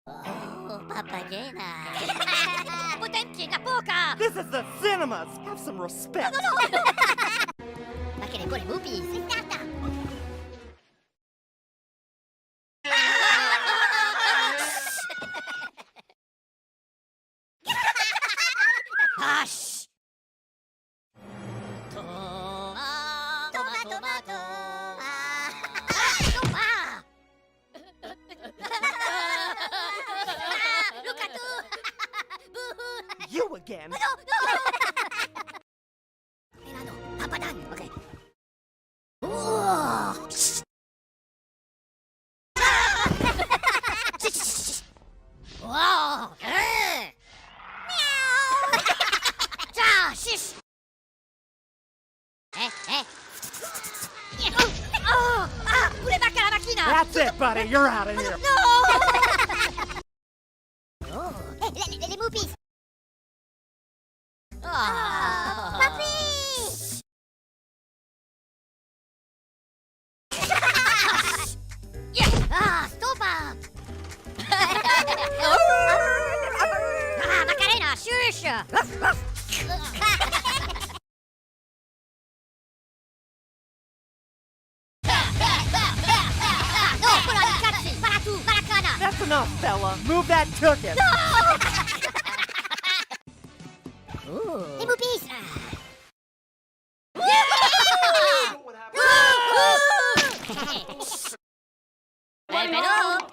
Oh, papagena. Potemkin na poka! This is the cinemas! Have some respect! Ma che le buone movies! Risata! Hush! Tomato! Look at you! You again! No! Milano, papadan, okay. Wow! Meow! Shish! Pure bacca la macchina! That's it, buddy! You're out of here! No! Oh, le movies! Papi! Stop! Macarena, shush! No, quello di cazzi! Para tu, maracana! That's enough, fella! Move that tookin'! Les movies!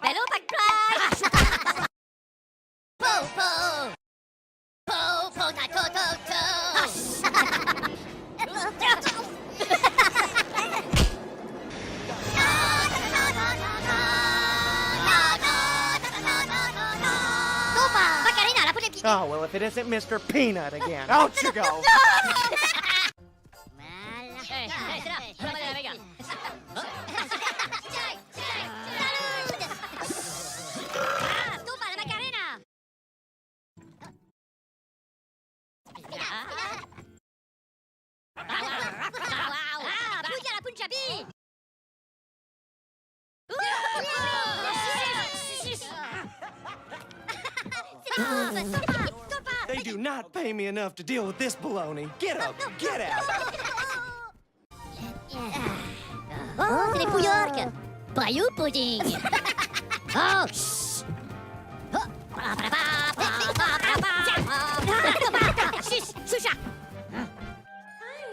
Bello, backflash! Macarena, la potepi... Oh, well, if it isn't Mr. Peanut again. Out you go! Stupa, la Macarena! Puja la Punjabi! They do not pay me enough to deal with this baloney. Get up! Get out! Oh, c'est les Pouillarques! Bayou pudding! Oh, Choucha!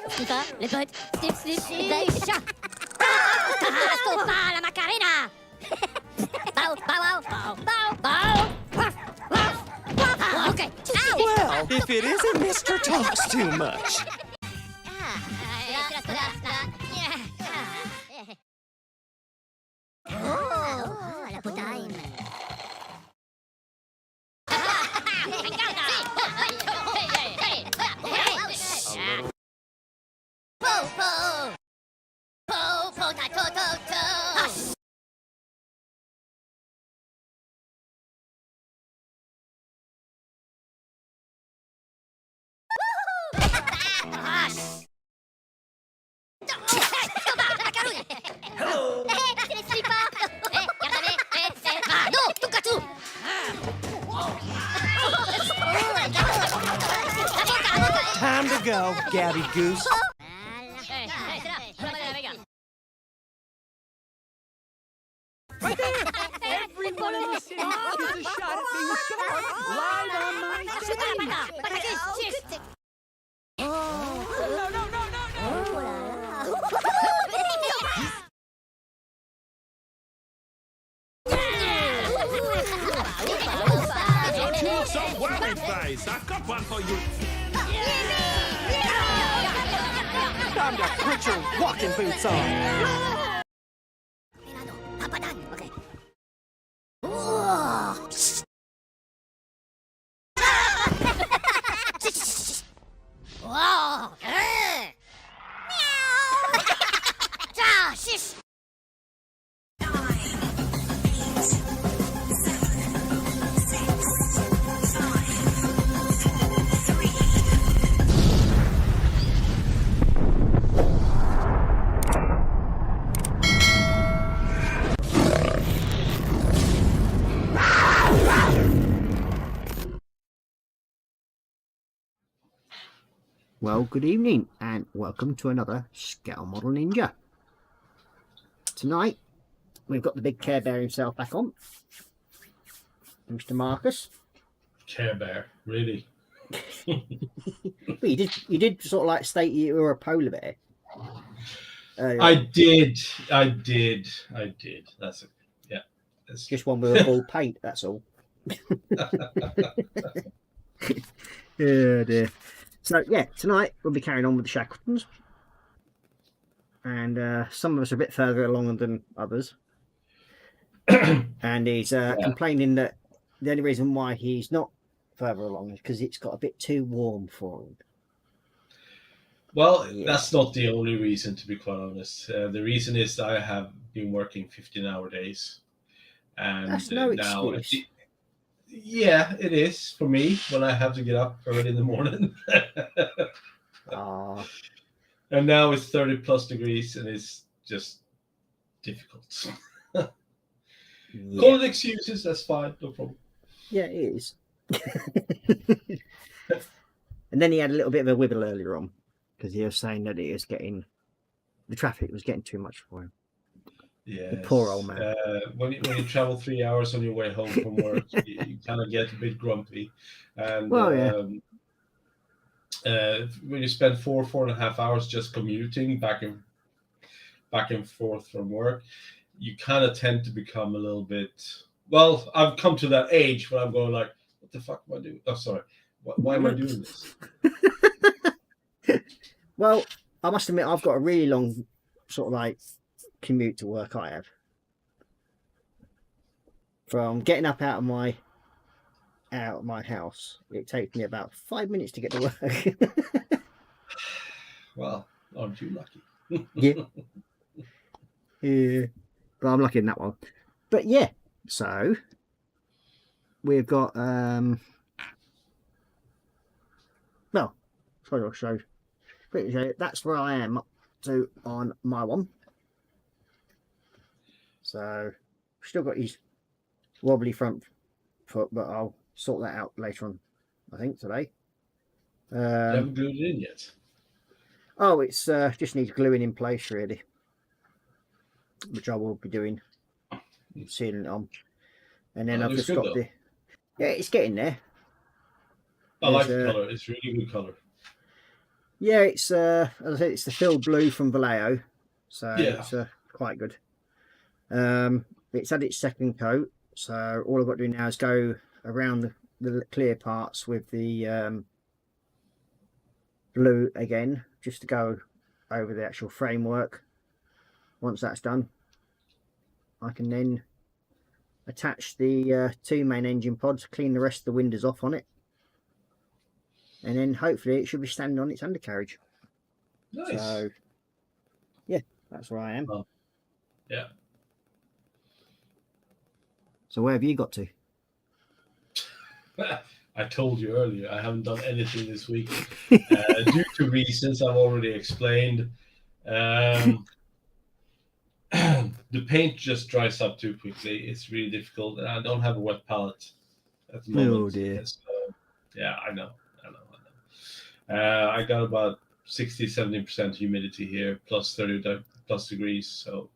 Stipa, les potes, Stip, chat! Stopa, la Macarena! Okay. Well, if it isn't Mr. Talks Too Much. Oh, la potaine. Hello! C'est les slippers! Ah non, Tukachu! Time to go, Gabby Goose. Right there! Every one of the cities gets a shot at being star live on my stage! Don't you look so worried, face? I've got one for you. Time to put your walking boots on. Milano, papadan, okay. Wow! Meow! Shish! Well, good evening and welcome to another Scale Model Ninja. Tonight, we've got the big Care Bear himself back on, Mr. Marcus. Care Bear, really? Well, you did sort of like state you were a polar bear. I did. That's it. Yeah. That's Just one with a ball paint, that's all. Oh dear. So yeah, tonight we'll be carrying on with the Shackletons. And some of us are a bit further along than others. And he's complaining that the only reason why he's not further along is because it's got a bit too warm for him. Well, Yeah. that's not the only reason, to be quite honest. The reason is that I have been working 15-hour days. And That's no now, excuse. yeah, it is for me when I have to get up early in the morning. Ah, And now it's 30 plus degrees and it's just difficult. yeah. Call it excuses, that's fine, no problem. Yeah, it is. And then he had a little bit of a wibble earlier on because he was saying that the traffic was getting too much for him. Yeah, The poor old man. When you travel 3 hours on your way home from work, you kind of get a bit grumpy. And Well, yeah. when you spend 4.5 hours just commuting back and forth from work, you kind of tend to become a little bit. Well, I've come to that age where I'm going like, what the fuck am I doing? Oh, sorry. Why am I doing this? Well, I must admit, I've got a really long sort of like commute to work. I have from getting up out of my house. It takes me about 5 minutes to get to work. Well, aren't you lucky? Yeah. Yeah, but I'm lucky in that one. But yeah, so we've got well, sorry, I'll show. That's where I am up to on my one. So still got his wobbly front foot, but I'll sort that out later on, I think, today. You haven't glued it in yet. Oh, it's just needs gluing in place really, which I will be doing, sealing it on, and then I've Looks just good, got though. yeah, it's getting there. I like There's, the color. It's really good color. Yeah, it's as I said, it's the filled blue from Vallejo, so Yeah. it's quite good. It's had its second coat, so all I've got to do now is go around the clear parts with the blue again, just to go over the actual framework. Once that's done, I can then attach the two main engine pods, clean the rest of the windows off on it, and then hopefully it should be standing on its undercarriage. Nice. So yeah, that's where I am. Oh. Yeah. So where have you got to? I told you earlier, I haven't done anything this week due to reasons I've already explained. The paint just dries up too quickly. It's really difficult, and I don't have a wet palette at the moment. Oh, dear. So, yeah, I know. I got about 60-70% humidity here, plus 30 plus degrees. So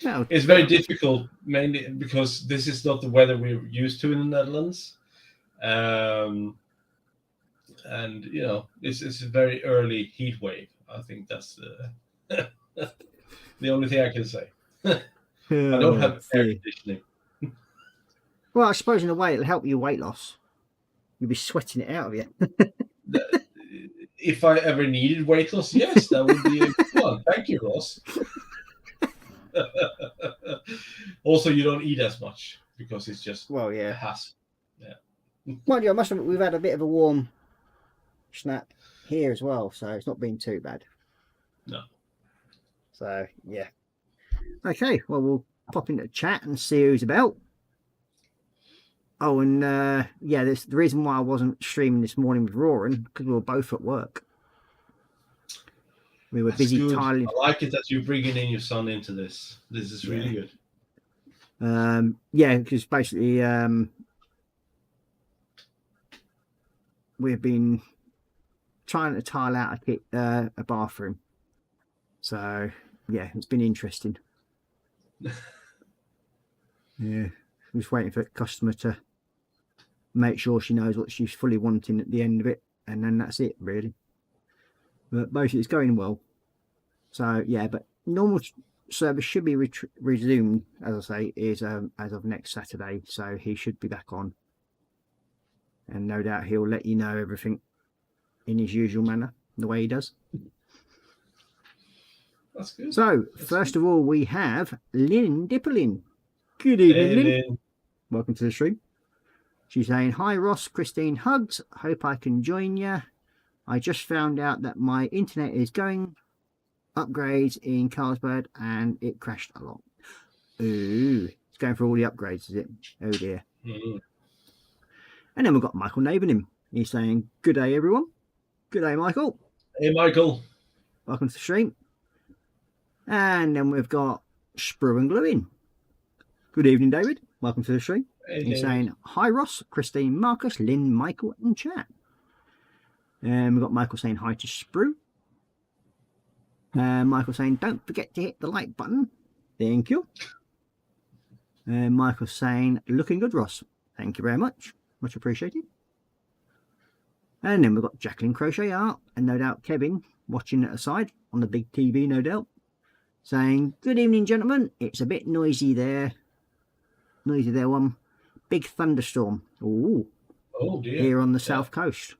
No, it's very difficult, mainly because this is not the weather we're used to in the Netherlands. And you know, it's a very early heat wave. I think that's the the only thing I can say. I don't have air conditioning. Well, I suppose in a way it'll help your weight loss. You'll be sweating it out of you. If I ever needed weight loss, yes, that would be a good one. Thank you, Ross. Also, you don't eat as much because it's just Well, a yeah. hassle. Mind you, I must admit, we've had a bit of a warm snap here as well, so it's not been too bad. No. So yeah. Okay, well we'll pop into the chat and see who's about. Oh, and yeah, the reason why I wasn't streaming this morning with Roaring because we were both at work. We were That's busy good. tiling. I like it that you're bringing in your son into this. This is really good. Yeah, because basically we've been trying to tile out a bathroom. So yeah, it's been interesting. Yeah, I'm just waiting for the customer to make sure she knows what she's fully wanting at the end of it, and then that's it really. But basically it's going well. So yeah, but normal service should be resumed, as I say, is as of next Saturday, so he should be back on, and no doubt he'll let you know everything in his usual manner, the way he does. That's good. So first of all, we have Lynn Dipperlin. Good evening, Lynn. Lynn. Welcome to the stream. She's saying, hi Ross, Christine, hugs, hope I can join you. I just found out that my internet is going upgrades in Carlsbad and it crashed a lot. Ooh, it's going for all the upgrades, is it? Oh dear. Mm-hmm. And then we've got Michael Navening. He's saying, good day everyone. Good day, Michael. Hey, Michael. Welcome to the stream. And then we've got Sprue and Gluing. Good evening, David. Welcome to the stream. Hey, He's David. saying, hi Ross, Christine, Marcus, Lynn, Michael, and chat. And we've got Michael saying hi to Sprue. Michael saying, don't forget to hit the like button. Thank you. Michael saying, looking good, Ross. Thank you very much. Much appreciated. And then we've got Jacqueline Crochet Art, and no doubt Kevin watching at the side on the big TV, no doubt, saying, good evening, gentlemen. It's a bit noisy there. Noisy there, one. Big thunderstorm. Ooh. Oh dear. Here on the south coast.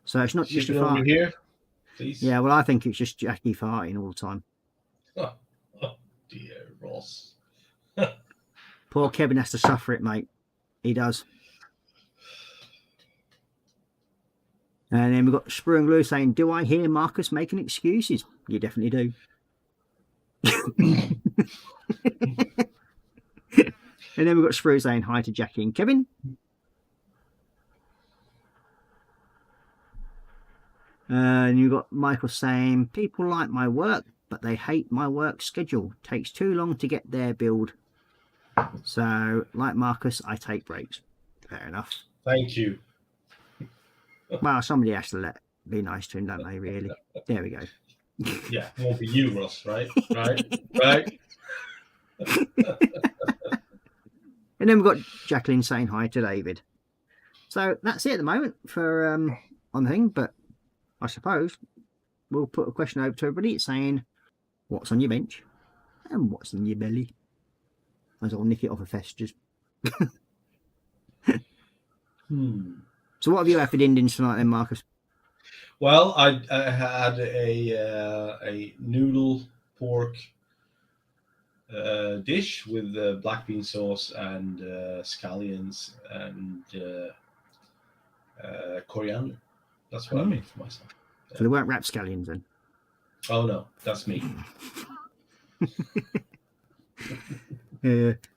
So it's not just a Keep it over fart. here, please. Yeah, well, I think it's just Jackie farting all the time. Oh, dear Ross. Poor Kevin has to suffer it, mate. He does. And then we've got Sprue and Glue saying, do I hear Marcus making excuses? You definitely do. And then we've got Sprue saying hi to Jackie and Kevin. And you've got Michael saying, people like my work, but they hate my work schedule. Takes too long to get their build. So, like Marcus, I take breaks. Fair enough. Thank you. Well, somebody has to be nice to him, don't they, really? There we go. Yeah, it won't be you, Ross, right? Right? And then we've got Jacqueline saying hi to David. So that's it at the moment for on the thing, but I suppose we'll put a question over to everybody saying, what's on your bench and what's in your belly? As I'll nick it off of Festers. So what have you had for Indians tonight then, Marcus? Well, I had a noodle pork dish with black bean sauce and scallions and coriander. That's what I made for myself. So they weren't rapscallions then? Oh no, that's me.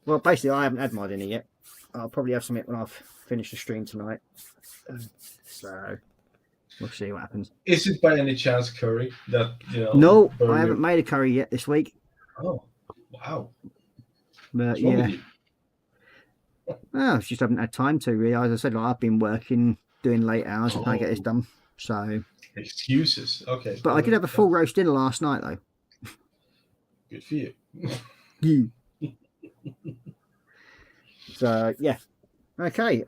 Well, basically, I haven't had my dinner yet. I'll probably have something when I've finished the stream tonight. So we'll see what happens. Is it by any chance curry that you know? No, burger? I haven't made a curry yet this week. Oh, wow. But What's wrong yeah, with you? well, I just haven't had time to really. As I said, like, I've been working, doing late hours. I can't get this done. So, Excuses. Okay. but I did have a full roast dinner last night though. Good for you. So yeah, okay.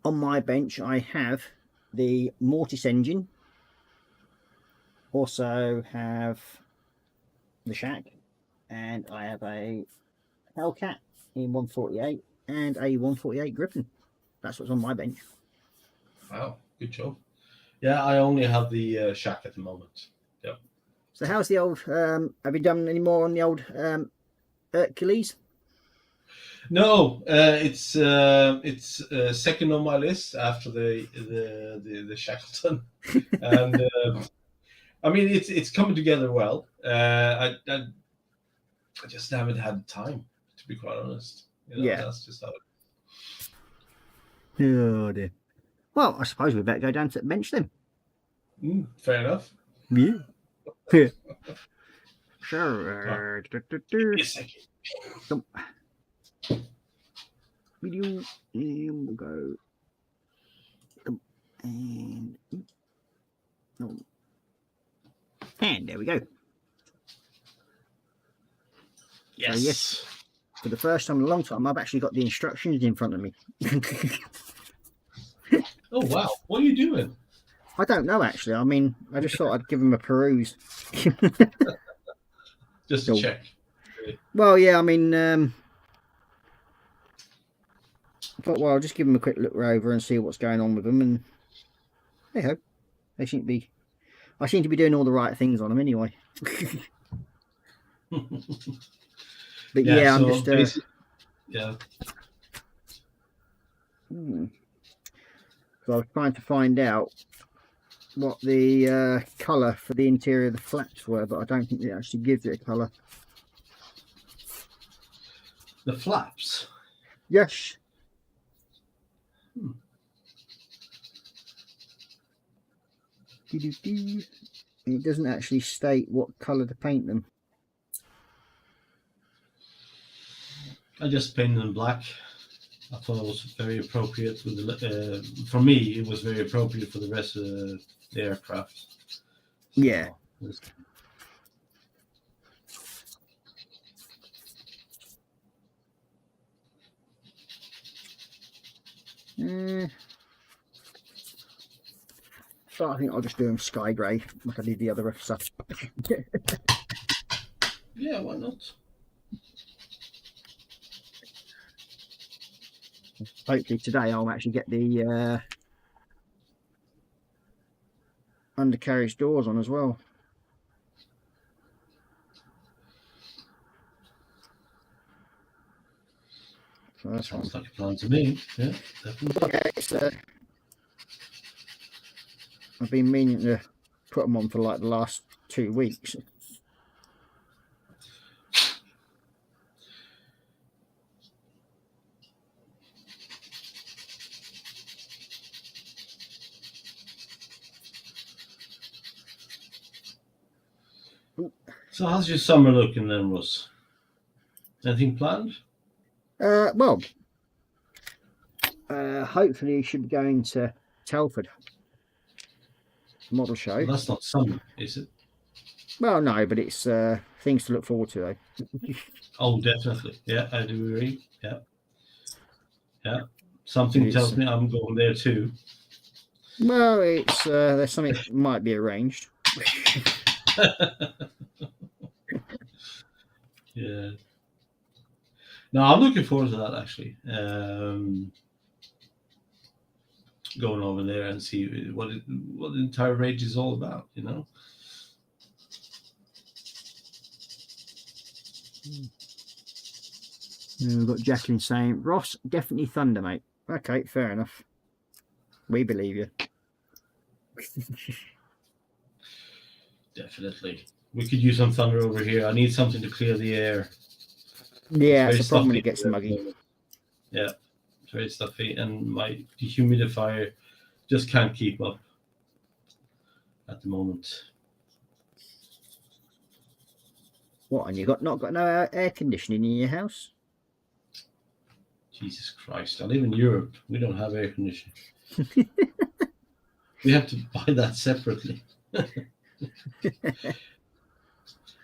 On my bench, I have the Mortis engine. Also have the Shack, and I have a Hellcat in 148 and a 148 Griffin. That's what's on my bench. Wow, good job. Yeah, I only have the Shack at the moment. Yep. So how's the old? Have you done any more on the old Hercules? No, it's second on my list after the Shackleton, and I mean it's coming together well. I just haven't had time, to be quite honest. You know, Yeah. that's just how. Oh dear. Well, I suppose we better go down to the bench then. Fair enough. Yeah. Sure. Give me a second. Video. And we'll go. And, oh. And there we go. Yes. So, yes, for the first time in a long time, I've actually got the instructions in front of me. Oh wow, what are you doing? I don't know, actually. I mean, I just thought I'd give them a peruse. Just to Cool. check. Well, yeah, I mean, I thought, well, I'll just give them a quick look over and see what's going on with them. And hey ho, they seem to be. I seem to be doing all the right things on them anyway. But yeah, I'm just. Yeah. So I was trying to find out what the colour for the interior of the flaps were, but I don't think it actually gives it a colour. The flaps. Yes. It doesn't actually state what colour to paint them. I just painted them black. I thought it was very appropriate with the. For me, it was very appropriate for the rest of the aircraft. Yeah. So I think I'll just do them sky grey like I did the other stuff. Yeah, why not? Hopefully today I'll actually get the undercarriage doors on as well. So that's Sounds like a plan to me. Yeah, definitely. okay. So I've been meaning to put them on for like the last 2 weeks. So how's your summer looking then, Ross? Anything planned? Well, hopefully you should be going to Telford model show. Well, that's not summer, is it? Well, no, but it's things to look forward to, though. Oh, definitely. Yeah, I do agree. Yeah. Yeah. Something tells me I'm going there too. Well, it's there's something that might be arranged. Yeah. No, I'm looking forward to that actually. Going over there and see what the entire range is all about, you know. We've got Jacqueline saying, Ross, definitely Thunder, mate. Okay, fair enough. We believe you. Definitely. We could use some thunder over here. I need something to clear the air. Yeah, It's it's a problem when very it gets stuffy. muggy. Yeah, it's very stuffy, and my dehumidifier just can't keep up at the moment. What, and you not got no air conditioning in your house? Jesus Christ! I live in Europe. We don't have air conditioning. We have to buy that separately.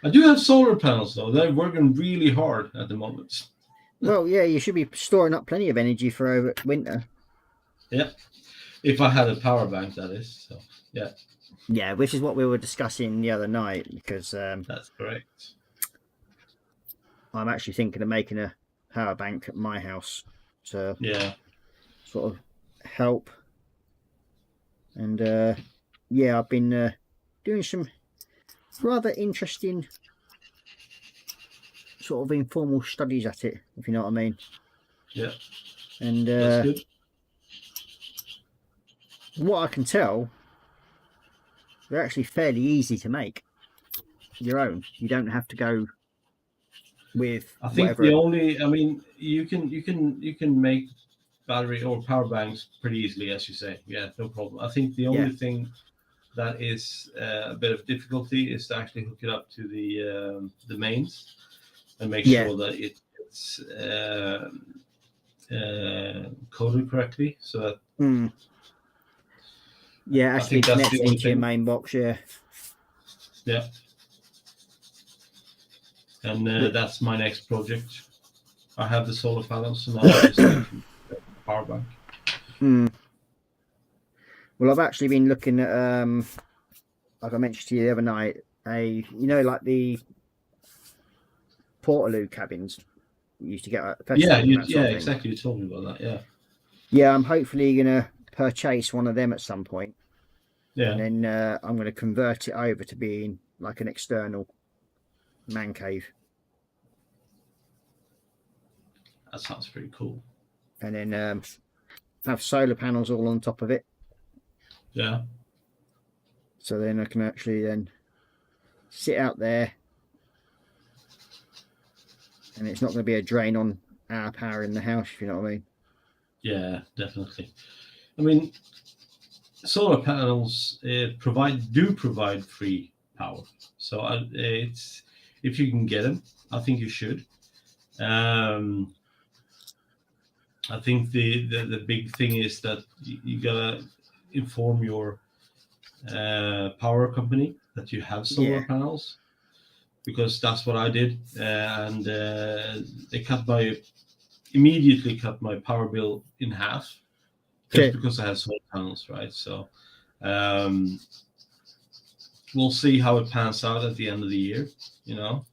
I do have solar panels though. They're working really hard at the moment. Well, yeah, you should be storing up plenty of energy for over winter. Yeah, if I had a power bank, that is. So yeah, Yeah, which is what we were discussing the other night, because that's correct. I'm actually thinking of making a power bank at my house to Yeah, sort of help. And yeah, I've been doing some rather interesting sort of informal studies at it, if you know what I mean. yeah, And that's good. what I can tell, they're actually fairly easy to make your own. You don't have to go with I think whatever. the only, I mean, you can make battery or power banks pretty easily, as you say. Yeah, no problem. I think the only thing that is a bit of difficulty is to actually hook it up to the mains and make sure that it's coded correctly, so that Yeah, I actually think that's connected the only into your thing. main box. Yeah. Yeah. And that's my next project. I have the solar panels, so now I just need to power bank. Well, I've actually been looking at, like I mentioned to you the other night, like the Portaloo cabins you used to get at festivals. Yeah, and that sort of thing. exactly. You told me about that. Yeah. Yeah, I'm hopefully gonna purchase one of them at some point, Yeah. and then I'm gonna convert it over to being like an external man cave, That sounds pretty cool. and then have solar panels all on top of it. Yeah. So then I can actually then sit out there, and it's not going to be a drain on our power in the house, if you know what I mean. Yeah, definitely. I mean, solar panels provide free power. So it's, if you can get them, I think you should. I think the big thing is that you gotta inform your power company that you have solar panels, because that's what I did, and they immediately cut my power bill in half just because I have solar panels, right? So we'll see how it pans out at the end of the year, you know.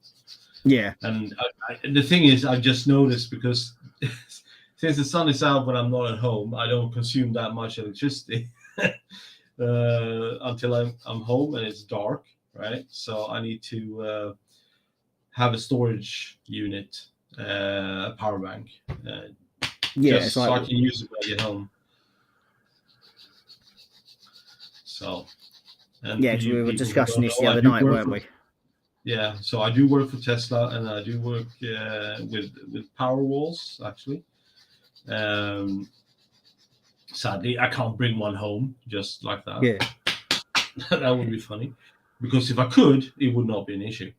Yeah. And the thing is, I've just noticed, because since the sun is out when I'm not at home, I don't consume that much electricity until I'm home and it's dark, right? So I need to have a storage unit, a power bank, just so I can use it when I get home. So, and yeah, we were discussing this the other night, weren't we? Yeah, so I do work for Tesla, and I do work with Powerwalls, actually. Sadly, I can't bring one home just like that. Yeah. That would be funny, because if I could, it would not be an issue.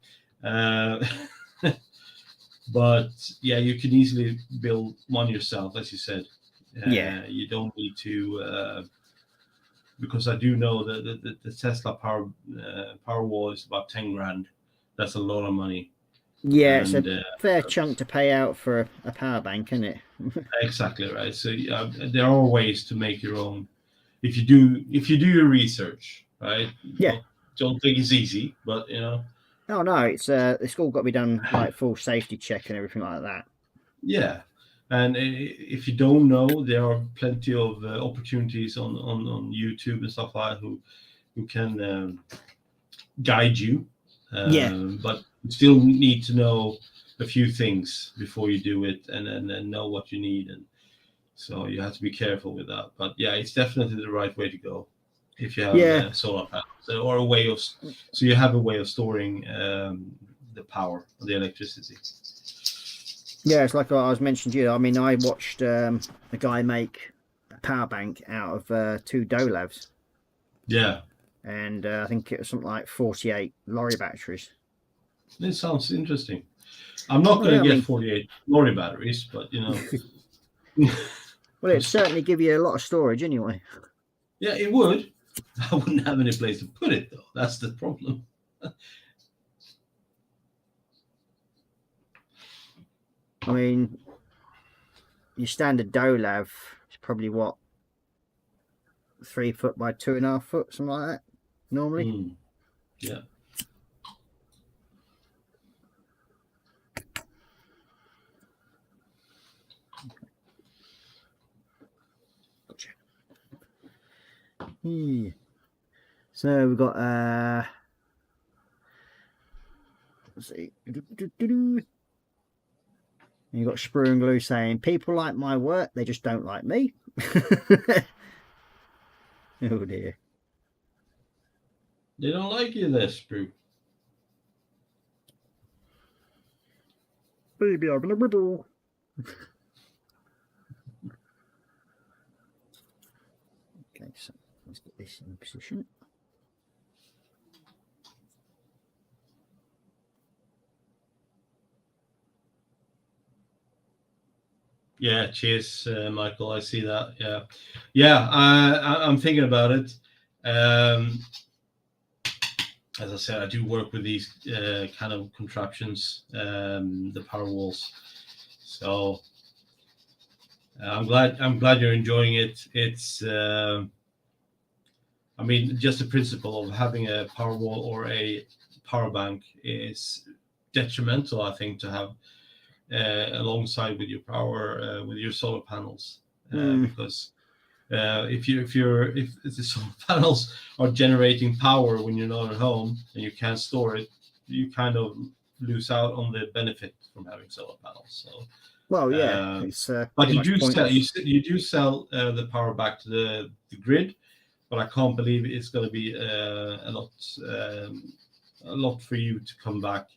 But yeah, you can easily build one yourself, as you said. Yeah. You don't need to, because I do know that the Tesla Powerwall is about 10 grand. That's a lot of money. Yeah, it's a fair chunk to pay out for a power bank, isn't it? Exactly right. So there are ways to make your own if you do your research, right? Yeah. Don't think it's easy, but you know. Oh no, it's all got to be done like full safety check and everything like that. Yeah, and if you don't know, there are plenty of opportunities on YouTube and stuff like that who can guide you. But you still need to know a few things before you do it, and know what you need, and so you have to be careful with that. But yeah, it's definitely the right way to go if you have solar panels, or a way of, so you have a way of storing the power, the electricity. Yeah, it's like I was mentioning to you. I mean, I watched a guy make a power bank out of 2 Dolabs. Yeah. And I think it was something like 48 lorry batteries. It sounds interesting. I'm not going to get 48 lorry batteries, but you know. Well, it'd certainly give you a lot of storage anyway. Yeah, it would. I wouldn't have any place to put it, though. That's the problem. I mean, your standard Dolab is probably what, 3 foot by 2.5 foot, something like that, normally. Yeah. Gotcha. So we've got let's see. You got Sprue and Glue saying, people like my work, they just don't like me. Oh dear. They don't like you there, Sprue. Baby, I'm in a middle. Okay, so let's get this in position. Yeah, cheers, Michael. I see that. Yeah. I'm thinking about it. As I said, I do work with these kind of contraptions, the power walls. So I'm glad you're enjoying it. It's I mean, just the principle of having a power wall or a power bank is detrimental, I think, to have alongside with your power with your solar panels, because if the solar panels are generating power when you're not at home and you can't store it, you kind of lose out on the benefit from having solar panels. So, well, yeah, it's but you do sell the power back to the grid, but I can't believe it's going to be a lot for you to come back.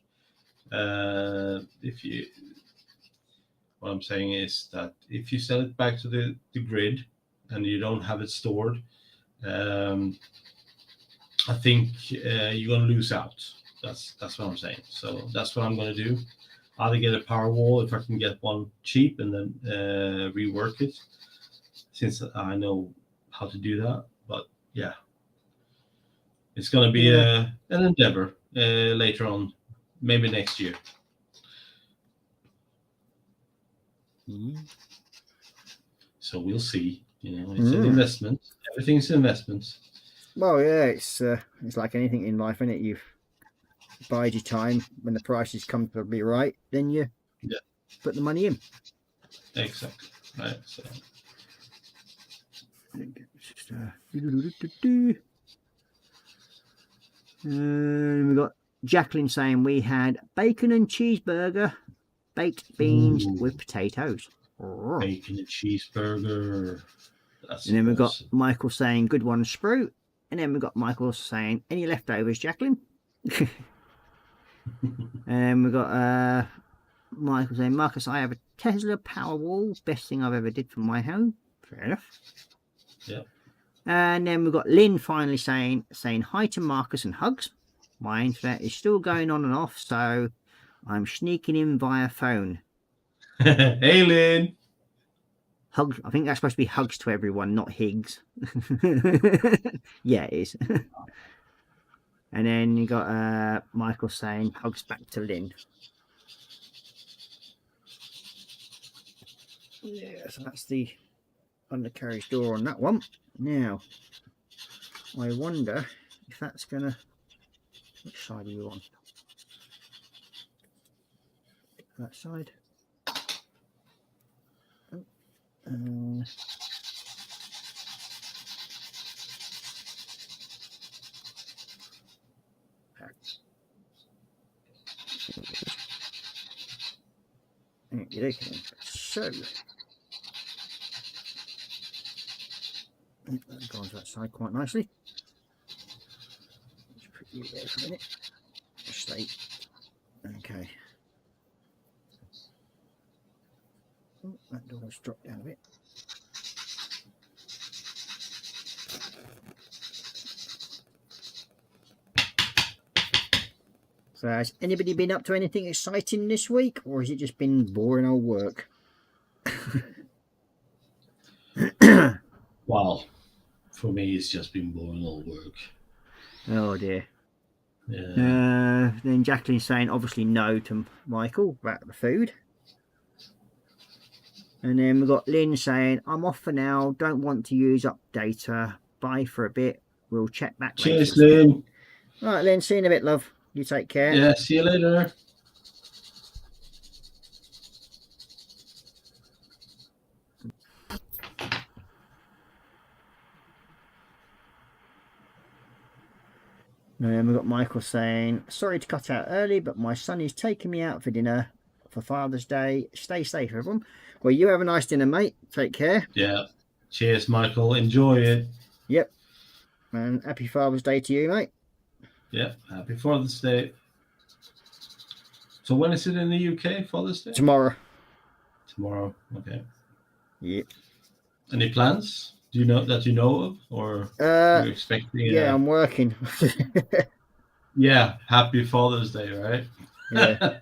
What I'm saying is that if you sell it back to the grid and you don't have it stored, I think you're going to lose out. That's what I'm saying. So that's what I'm going to do. Either get a power wall if I can get one cheap and then rework it, since I know how to do that. But yeah, it's going to be an endeavor later on, maybe next year. So we'll see. You know, it's an investment. Everything's an investment. Well, yeah, it's like anything in life, isn't it? You bide your time. When the prices come to be right, then you put the money in. Exactly. Right. So. We got Jacqueline saying we had bacon and cheeseburger, baked beans with potatoes. Bacon and cheeseburger. That's and then we've got awesome. Michael saying good one, Sprout. And then we've got Michael saying any leftovers, Jacqueline. And we've got Michael saying, Marcus, I have a Tesla Powerwall, best thing I've ever did for my home. Fair enough. Yeah. And then we've got Lynn finally saying hi to Marcus and hugs. My internet is still going on and off, so I'm sneaking in via phone. Hey, Lynn. Hugs. I think that's supposed to be hugs to everyone, not Higgs. Yeah, it is. And then you got Michael saying hugs back to Lynn. Yeah, so that's the undercarriage door on that one. Now, I wonder if that's gonna. Which side are you on? That side. So, that goes that side quite nicely. Let's put you there for a minute. Stay. Okay. Oh, that door's dropped down a bit. So has anybody been up to anything exciting this week, or has it just been boring old work? Wow. For me, it's just been boring old work. Oh dear. Yeah. Then Jacqueline's saying obviously no to Michael about the food. And then we've got Lynn saying, I'm off for now, don't want to use up data. Bye for a bit. We'll check back later. Cheers, Lynn. All right, Lynn, see you in a bit, love. You take care. Yeah, see you later. And we've got Michael saying, sorry to cut out early, but my son is taking me out for dinner for Father's Day. Stay safe, everyone. Well, you have a nice dinner, mate. Take care. Yeah. Cheers, Michael. Enjoy it. Yep. And happy Father's Day to you, mate. Yeah. Happy Father's Day. So when is it in the UK, Father's Day? Tomorrow. Tomorrow. Okay. Yep. Any plans? Do you know that you know of, or are you expecting? Yeah, I'm working. Yeah. Happy Father's Day, right? Yeah.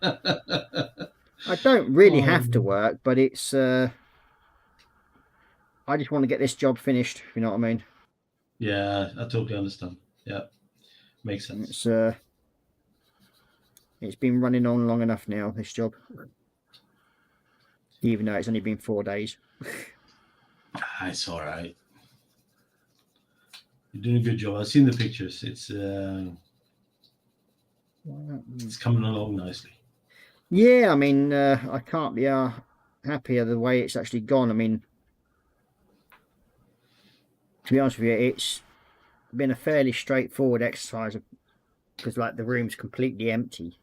I don't really have to work, but it's I just want to get this job finished, if you know what I mean. Yeah, I totally understand. Yeah, makes sense. It's been running on long enough now, this job, even though it's only been 4 days. It's all right. You're doing a good job. I've seen the pictures. It's coming along nicely. Yeah, I mean, I can't be happier the way it's actually gone. I mean, to be honest with you, it's been a fairly straightforward exercise because, like, the room's completely empty.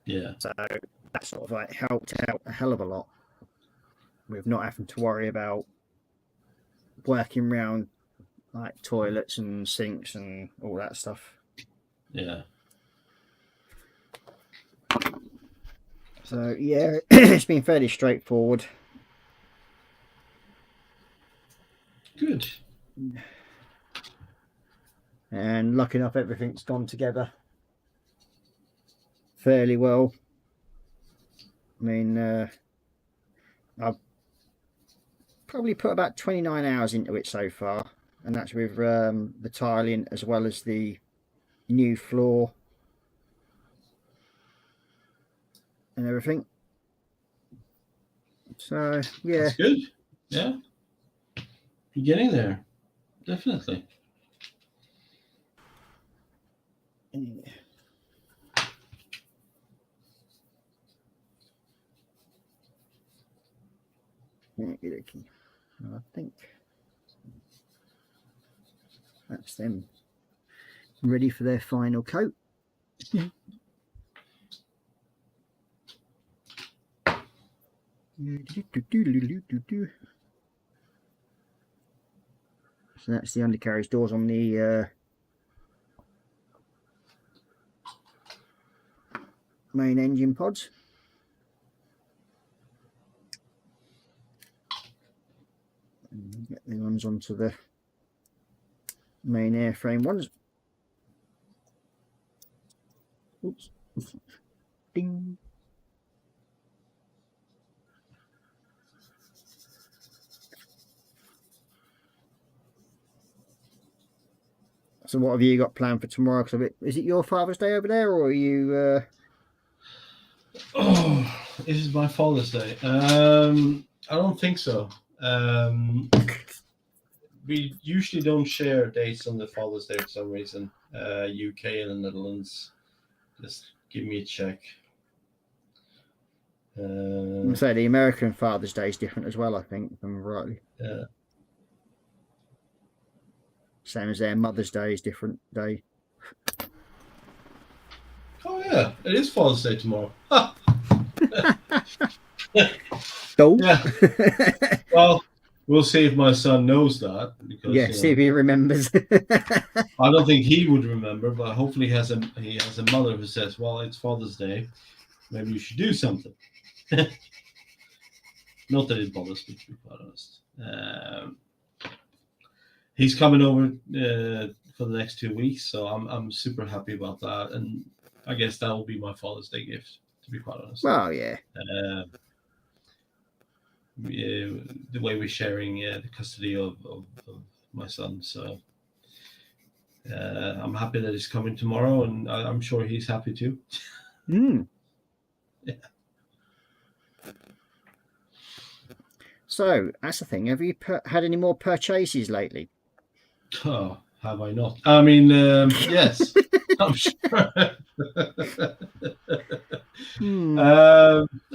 Yeah. So that sort of like helped out a hell of a lot with not having to worry about working around like toilets and sinks and all that stuff. Yeah. So yeah, it's been fairly straightforward. Good. And lucky enough, everything's gone together fairly well. I mean, I've probably put about 29 hours into it so far, and that's with the tiling as well as the new floor and everything. So yeah, That's good. Yeah. You're getting there. Definitely. I think that's them ready for their final coat. So that's the undercarriage doors on the main engine pods. And get the ones onto the main airframe ones. Oops. Ding. So what have you got planned for tomorrow? Is it your Father's Day over there, or are you... Oh, this is my Father's Day. I don't think so. We usually don't share dates on the Father's Day for some reason. UK and the Netherlands. Just give me a check. So the American Father's Day is different as well, I think, if I'm rightly. Yeah. Same as their Mother's Day is different day. Oh yeah, it is Father's Day tomorrow. Oh. Yeah. Well, we'll see if my son knows that. Because, yeah, see if he remembers. I don't think he would remember, but hopefully he has a mother who says, "Well, it's Father's Day. Maybe you should do something." Not that it bothers me, to be quite honest. He's coming over for the next 2 weeks, so I'm super happy about that, and I guess that will be my Father's Day gift, to be quite honest. Well, yeah. The way we're sharing the custody of my son, so I'm happy that he's coming tomorrow, and I'm sure he's happy too. Yeah. So that's the thing. Have you had any more purchases lately? Oh, have I not? I mean, yes, I'm sure.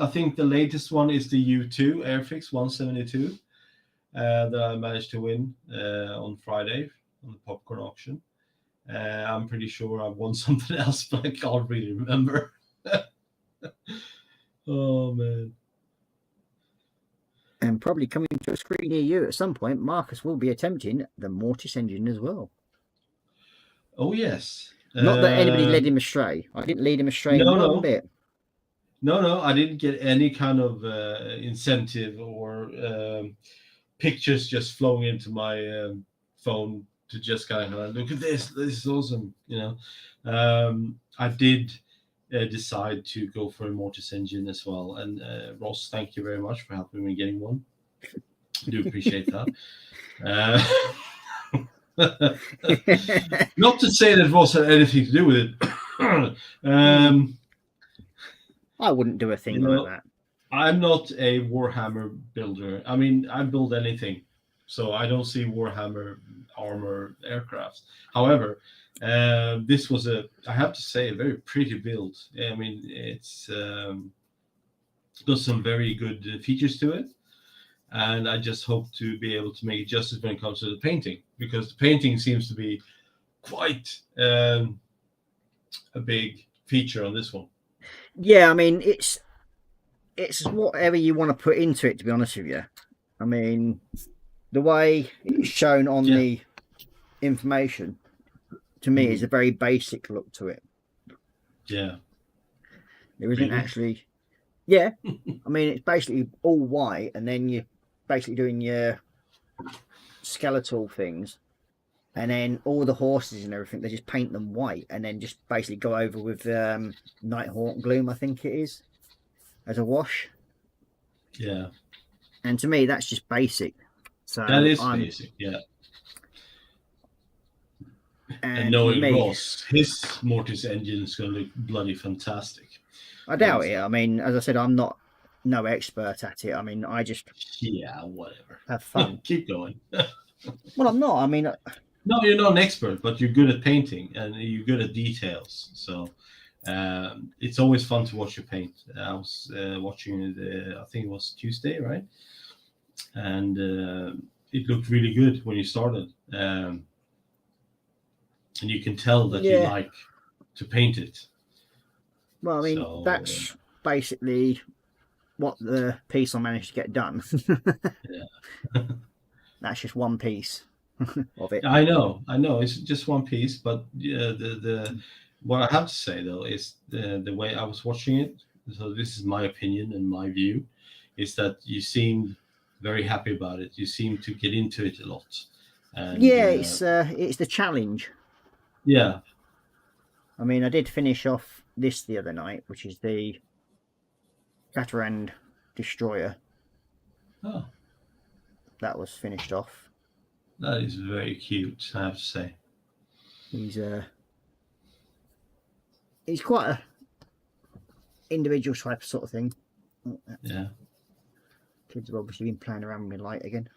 I think the latest one is the U2 Airfix 172 that I managed to win on Friday on the popcorn auction. I'm pretty sure I've won something else, but I can't really remember. Oh, man. And probably coming to a screen near you at some point, Marcus will be attempting the Mortis engine as well. Oh, yes. Not that anybody led him astray. I didn't lead him astray one bit. No, I didn't get any kind of incentive or pictures just flowing into my phone to just kind of look at this. This is awesome, you know. I did decide to go for a Mortis engine as well. And Ross, thank you very much for helping me getting one. I do appreciate that. Not to say that it was anything to do with it. I wouldn't do a thing You know, like that. I'm not a Warhammer builder. I mean, I build anything, so I don't see Warhammer armor aircrafts. However, this was I have to say, a very pretty build. I mean, it's got some very good features to it, and I just hope to be able to make it justice when it comes to the painting, because the painting seems to be quite a big feature on this one. Yeah, I mean, it's whatever you want to put into it, to be honest with you. I mean, the way it's shown on the information, to me, is a very basic look to it. Yeah. There isn't actually... Yeah, I mean, it's basically all white, and then you're basically doing your skeletal things, and then all the horses and everything, they just paint them white, and then just basically go over with Nighthawk Gloom, I think it is, as a wash. Yeah. And to me, that's just basic. So that is basic, yeah. And knowing Ross, his Mortis engine is going to look bloody fantastic. I doubt it. I mean, as I said, I'm no expert at it. I mean, I just whatever. Have fun. Keep going. Well, I'm not. I mean, no, you're not an expert, but you're good at painting and you're good at details. So it's always fun to watch you paint. I was watching it, I think it was Tuesday, right? And it looked really good when you started. And you can tell that you like to paint it. Well, I mean, that's basically what the piece I managed to get done. Yeah. That's just one piece of it. I know. It's just one piece, but the what I have to say though is the way I was watching it. So this is my opinion and my view, is that you seemed very happy about it. You seem to get into it a lot. And, it's the challenge. Yeah. I mean, I did finish off this the other night, which is the Catarand Destroyer. Oh. That was finished off. That is very cute, I have to say. He's quite a individual type sort of thing. Yeah. Kids have obviously been playing around with light again.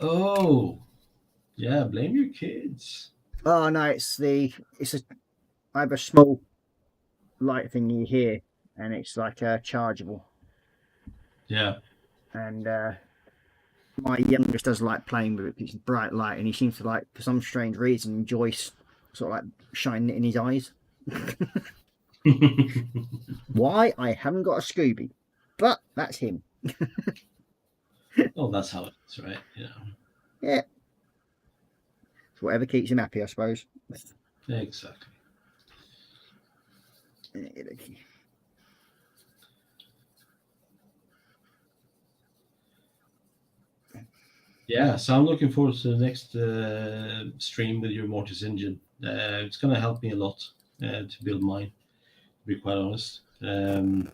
Oh. Yeah, blame your kids. Oh no, I have a small light thing you hear, and it's like chargeable. Yeah. And my youngest does like playing with it. It's bright light, and he seems to like, for some strange reason, enjoy sort of like shining it in his eyes. Why? I haven't got a Scooby, but that's him. Oh, that's how it is, right? Yeah. Yeah. It's whatever keeps him happy, I suppose. Exactly. Yeah, so I'm looking forward to the next stream with your Mortis engine. It's going to help me a lot to build mine, to be quite honest. Well,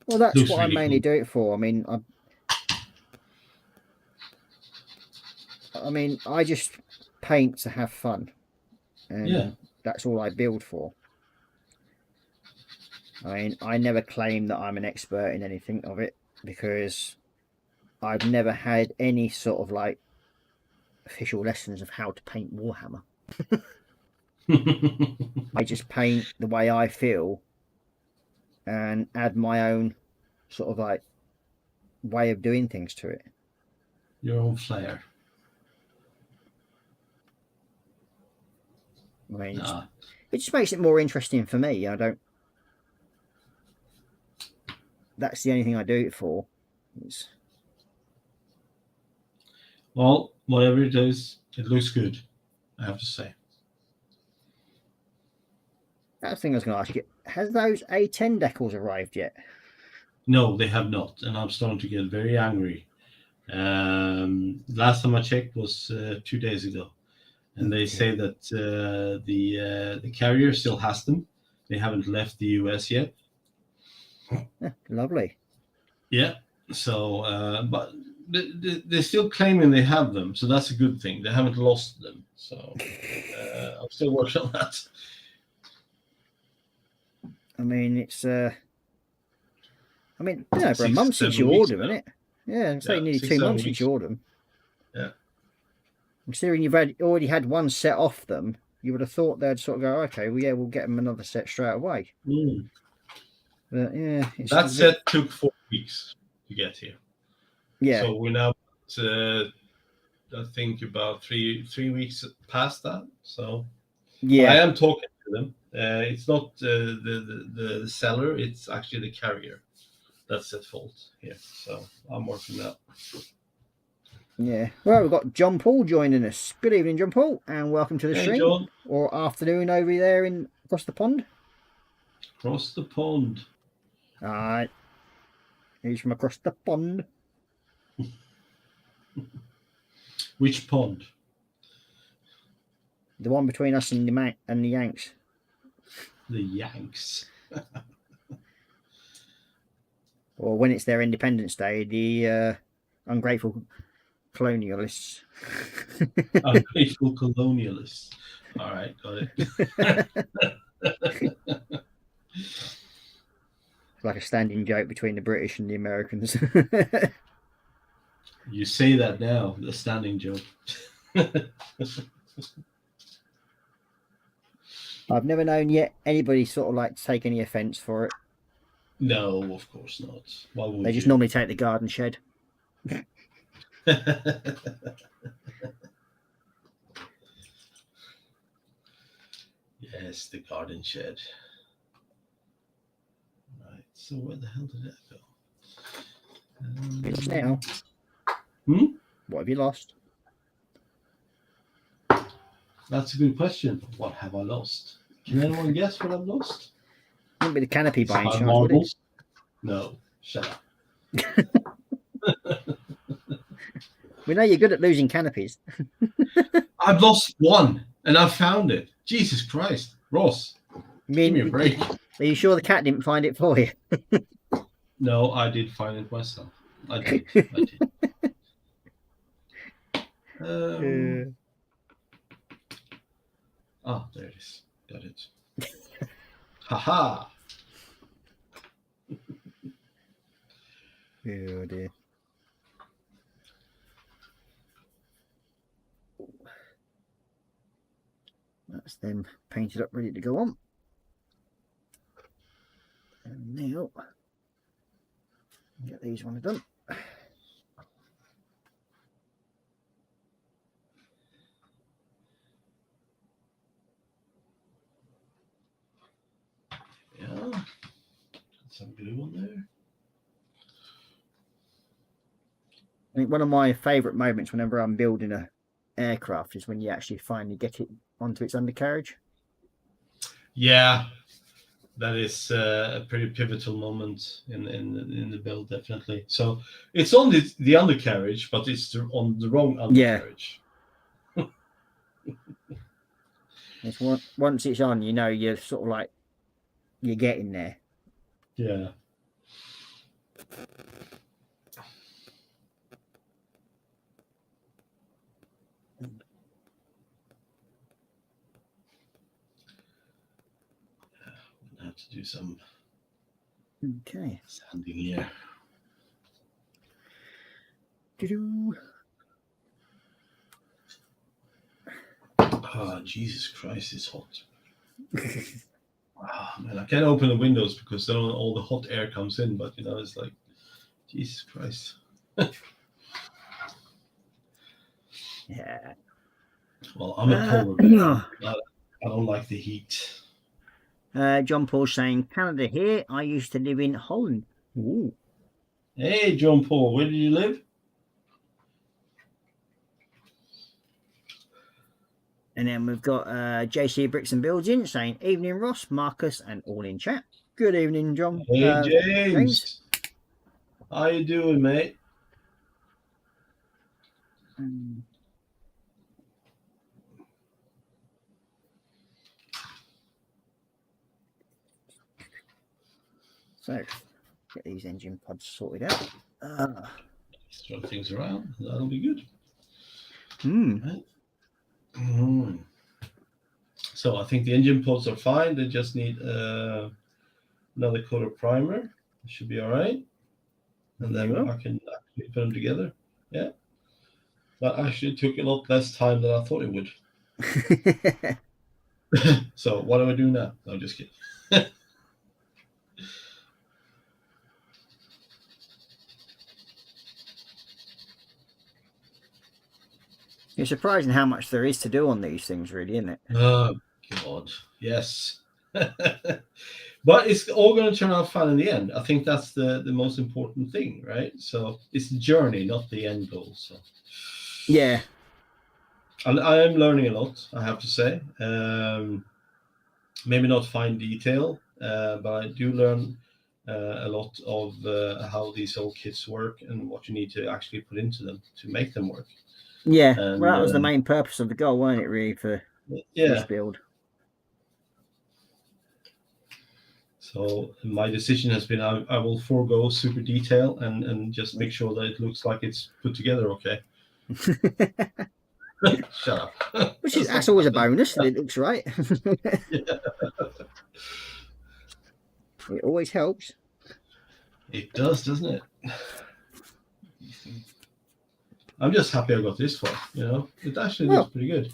that's what really I mainly do it for. I mean, I just paint to have fun. And that's all I build for. I mean, I never claim that I'm an expert in anything of it, because I've never had any sort of like official lessons of how to paint Warhammer. I just paint the way I feel and add my own sort of like way of doing things to it. Your own flair. I mean, it just makes it more interesting for me. That's the only thing I do it for. Well, whatever it is, it looks good, I have to say. That's the thing I was going to ask you. Has those A10 decals arrived yet? No, they have not, and I'm starting to get very angry. Last time I checked was 2 days ago, and they say that the carrier still has them. They haven't left the US yet. Lovely. Yeah. So, but they're still claiming they have them, so that's a good thing. They haven't lost them, so I'm still working on that. I mean, it's for a 6, month since 7 you weeks ordered them, now. isn't it? Yeah, I'm saying Yeah, nearly 6, 2 7 months since weeks. you ordered them. Yeah. Considering you've already had one set off them, you would have thought they'd sort of go, okay, well, yeah, we'll get them another set straight away. Mm. But yeah, it's That a bit- set took 4 weeks to get here. yeah, So we're now, I think, about three weeks past that. So I yeah, am talking to them. It's not the seller; it's actually the carrier that's at fault here. So I'm working that. yeah. Well, we've got John Paul joining us. Good evening, John Paul, and welcome to the Hey, stream. John, Or afternoon over there across the pond. across the pond. All right. He's from across the pond. Which pond? The one between us and the Yanks. The Yanks. Or when it's their Independence Day, the ungrateful colonialists. Ungrateful colonialists. All right, got it. Like a standing joke between the British and the Americans. You say that now, the standing joke. I've never known yet anybody sort of like take any offence for it. No, of course not. Why would They just you? normally take the garden shed. Yes, the garden shed. Right. So where the hell did that go? It's now. Hmm? What have you lost? That's a good question. What have I lost? Can anyone guess what I've lost? Wouldn't be the canopy by any Five chance, would it? marbles? No. Shut up. We know you're good at losing canopies. I've lost one, and I found it. Jesus Christ, Ross, I give me a mean, break. are you sure the cat didn't find it for you? No, I did find it myself. I did. I did. Oh, there it is. Got it. Haha. Oh dear. That's them painted up, ready to go on. And now, get these ones done. Yeah. Got some glue on there. I think one of my favourite moments whenever I'm building a aircraft is when you actually finally get it onto its undercarriage. Yeah, that is a pretty pivotal moment in the build, definitely. So it's on the undercarriage, but it's on the wrong undercarriage. It's once it's on, you know, you're sort of like you're getting there. Yeah. I have to do some Okay. sanding here. Doo-doo. Oh, Jesus Christ, it's hot. Wow, man, I can't open the windows because then all the hot air comes in, but you know, it's like, Jesus Christ. Yeah. Well, I'm a polar bear. I don't like the heat. John Paul saying, Canada here. I used to live in Holland. Ooh. Hey, John Paul, where did you live? And then we've got JC Bricks and Building saying, evening, Ross, Marcus, and all in chat. Good evening, John. Hey, James. James. How you doing, mate? So, get these engine pods sorted out. Throw things around. That'll be good. Mm. Mm. So I think the engine pods are fine. They just need another coat of primer. It should be all right. And then Yeah. I can actually put them together. Yeah. That actually took a lot less time than I thought it would. So what do I do now? No, I'm just kidding. It's surprising how much there is to do on these things, really, isn't it? Oh, God. Yes. But it's all going to turn out fun in the end. I think that's the most important thing, right? So it's the journey, not the end goal. So Yeah. and I am learning a lot, I have to say. Maybe not fine detail, but I do learn a lot of how these old kits work and what you need to actually put into them to make them work. Yeah. And, Well, that was the main purpose of the goal, wasn't it, really, for this build? So my decision has been I will forego super detail and just make sure that it looks like it's put together okay. Shut up. That's always a bonus, that it looks right. It always helps. It does, doesn't it? I'm just happy I got this far, you know. It actually looks pretty good.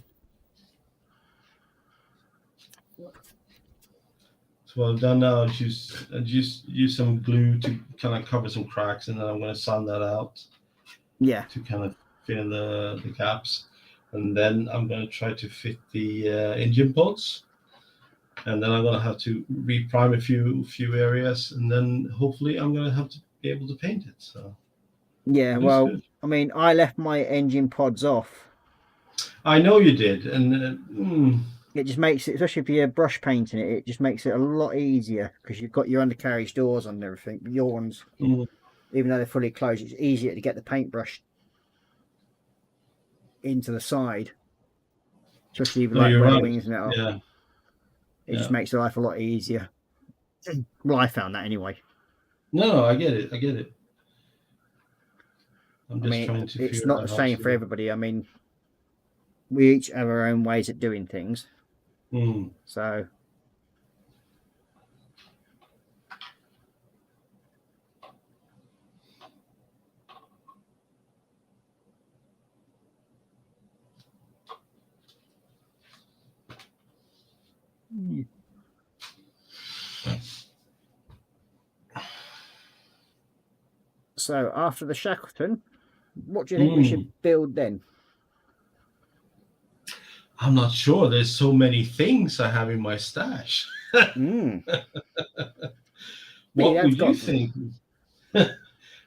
So what I've done now is just use some glue to kind of cover some cracks, and then I'm going to sand that out. Yeah. To kind of fill in the gaps, and then I'm going to try to fit the engine pods, and then I'm going to have to reprime a few areas, and then hopefully I'm going to have to be able to paint it. So yeah, well, good. I mean, I left my engine pods off. I know you did, and it just makes it, especially if you're brush painting it, it just makes it a lot easier because you've got your undercarriage doors on and everything. But your ones, even though they're fully closed, it's easier to get the paintbrush into the side, especially even like red wings and that. Yeah. It just makes life a lot easier. Well, I found that anyway. No, I get it. I'm just trying to. It's not the same for everybody. I mean, we each have our own ways of doing things. So. So after the Shackleton, what do you think we should build then? I'm not sure. There's so many things I have in my stash. What would you think?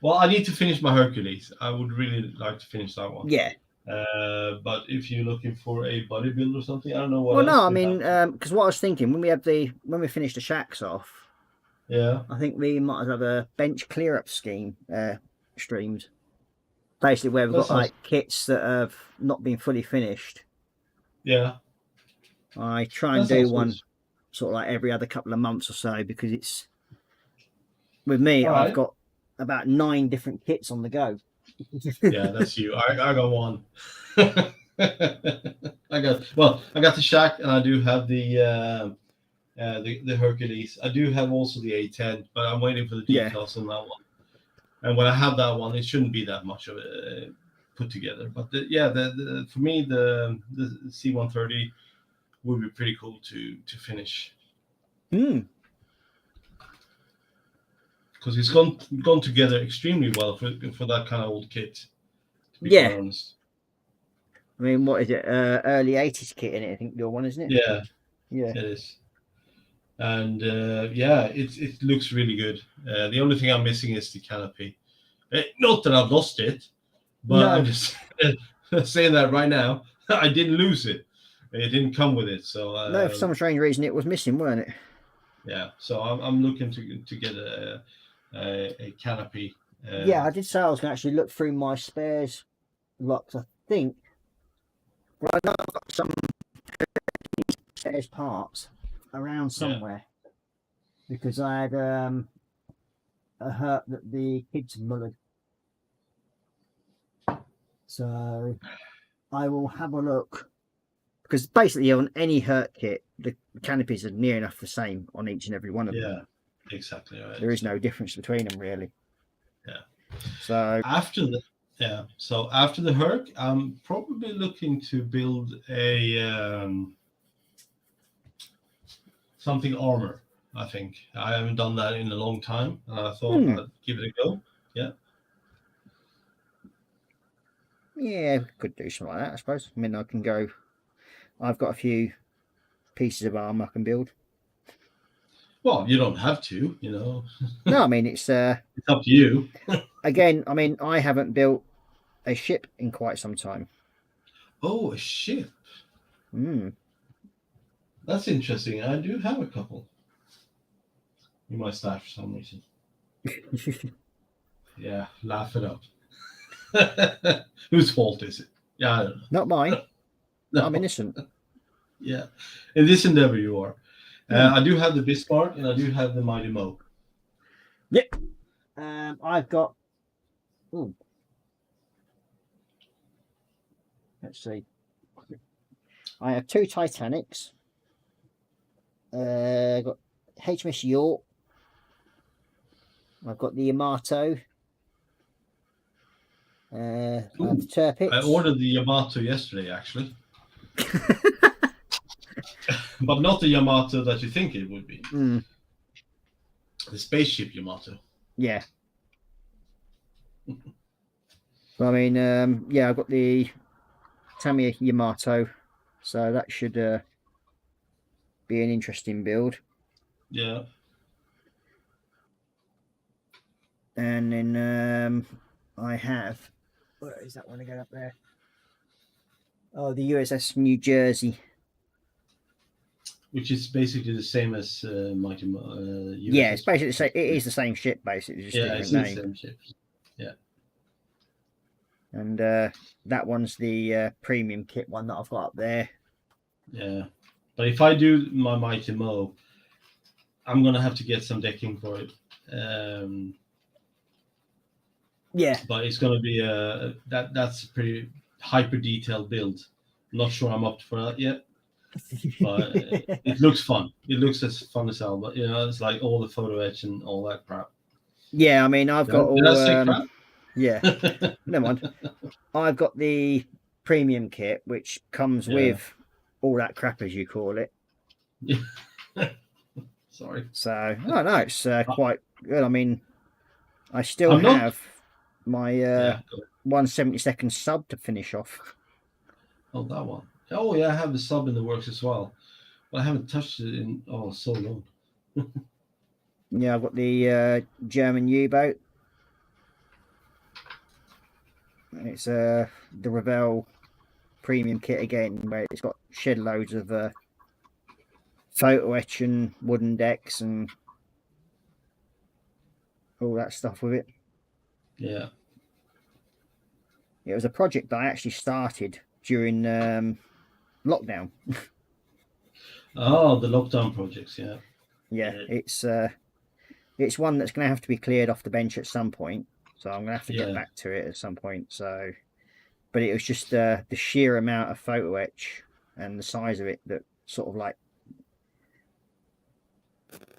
Well, I need to finish my Hercules. I would really like to finish that one. Yeah. But if you're looking for a bodybuilder or something, I don't know what. Well, no, I mean, because what I was thinking when we finish the shacks off, yeah, I think we might have a bench clear up scheme streamed, basically where we've got like kits that have not been fully finished. Yeah, I try and do one sort of like every other couple of months or so because it's with me. I've got about 9 different kits on the go. Yeah, that's you. I got one. I got the Shack, and I do have the Hercules. I do have also the A10, but I'm waiting for the details on that one. And when I have that one, it shouldn't be that much of it put together. But for me, the C130 would be pretty cool to finish. Because it's gone together extremely well for that kind of old kit. To be quite honest. I mean, what is it? Early 80s kit in it, I think your one, isn't it? Yeah. Yeah. It is. And it looks really good. The only thing I'm missing is the canopy. Not that I've lost it, but I'm just saying that right now. I didn't lose it. It didn't come with it. So no, for some strange reason, it was missing, wasn't it? Yeah. So I'm looking to get a canopy. Yeah, I did say I was going to actually look through my spares lots. I think. Well, I know I've got some spares parts around somewhere because I had a hurt that the kids mullered. So I will have a look, because basically on any Hurt kit, the canopies are near enough the same on each and every one of them. Yeah, exactly right. There is no difference between them really. Yeah. So After the Herc, I'm probably looking to build a something armor. I think I haven't done that in a long time. I thought I'd give it a go. yeah, could do something like that, I suppose. I mean, I can go. I've got a few pieces of armor I can build. Well, you don't have to, you know. No, I mean it's It's up to you. again. I mean, I haven't built a ship in quite some time. Oh, a ship. Mm. That's interesting. I do have a couple in my stash for some reason. Yeah, laugh it up. Whose fault is it? Yeah, I don't know. Not mine. No. I'm innocent. Yeah, in this endeavor you are. I do have the Bismarck and I do have the Mighty Mo. Yep. I've got. Ooh. Let's see. I have 2 Titanics. I've got HMS York. I've got the Yamato. I have the Tirpitz. I ordered the Yamato yesterday, actually. But not the Yamato that you think it would be. Mm. The spaceship Yamato. Yeah. I mean, yeah, I've got the Tamiya Yamato, so that should be an interesting build. Yeah. And then I have, where is that one again up there? Oh, the USS New Jersey. Which is basically the same as Mighty Mo. Yeah, it's basically the same. It is the same ship, basically, just a it's different the name. same ship. Yeah. And that one's the premium kit one that I've got up there. Yeah. But if I do my Mighty Mo, I'm gonna have to get some decking for it. Yeah. But it's gonna be that's a pretty hyper detailed build. I'm not sure I'm up for that yet. But it looks fun. It looks as fun as hell. But you know, it's like all the photo etch and all that crap. Yeah, I mean, I've got all. Did I say crap? Yeah, never mind. I've got the premium kit, which comes with all that crap, as you call it. Sorry. So I don't know. It's quite good. I mean, I still have my 1/72 sub to finish off. Oh, that one. Oh yeah, I have the sub in the works as well, but I haven't touched it in so long. Yeah, I've got the German U-boat. It's the Revell premium kit again, where it's got shed loads of photo etch and wooden decks and all that stuff with it. Yeah. It was a project that I actually started during lockdown. Oh, the lockdown projects, yeah. Yeah, it's one that's going to have to be cleared off the bench at some point. So I'm going to have to get back to it at some point. So, but it was just the sheer amount of photo etch and the size of it that sort of like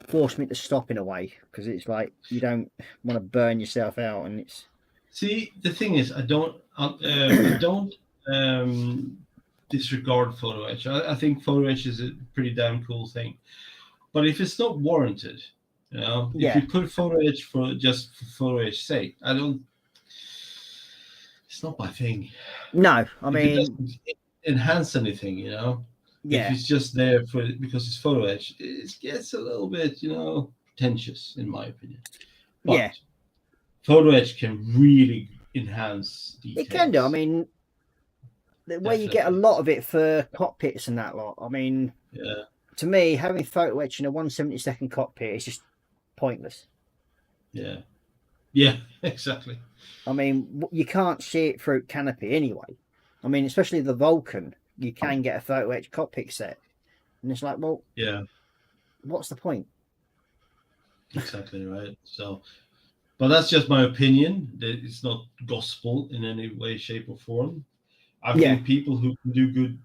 forced me to stop in a way, because it's like you don't want to burn yourself out, and it's. See, the thing is, I don't disregard photo etch. I think photo etch is a pretty damn cool thing, but if it's not warranted, you know, if you put photo etch for just for photo etch sake, it's not my thing. No, I mean, it doesn't enhance anything, you know. Yeah, if it's just there because it's photo etch, it gets a little bit, you know, pretentious in my opinion. But photo etch can really enhance details. It can do. I mean, the way you get a lot of it for cockpits and that lot. I mean, to me, having photo etch in a 1/72 cockpit is just pointless. Yeah, exactly. I mean, you can't see it through canopy anyway. I mean, especially the Vulcan, you can get a photo etch cockpit set, and it's like, well, what's the point? Exactly right. So, But that's just my opinion. It's not gospel in any way, shape, or form. I Yeah. think people who can do good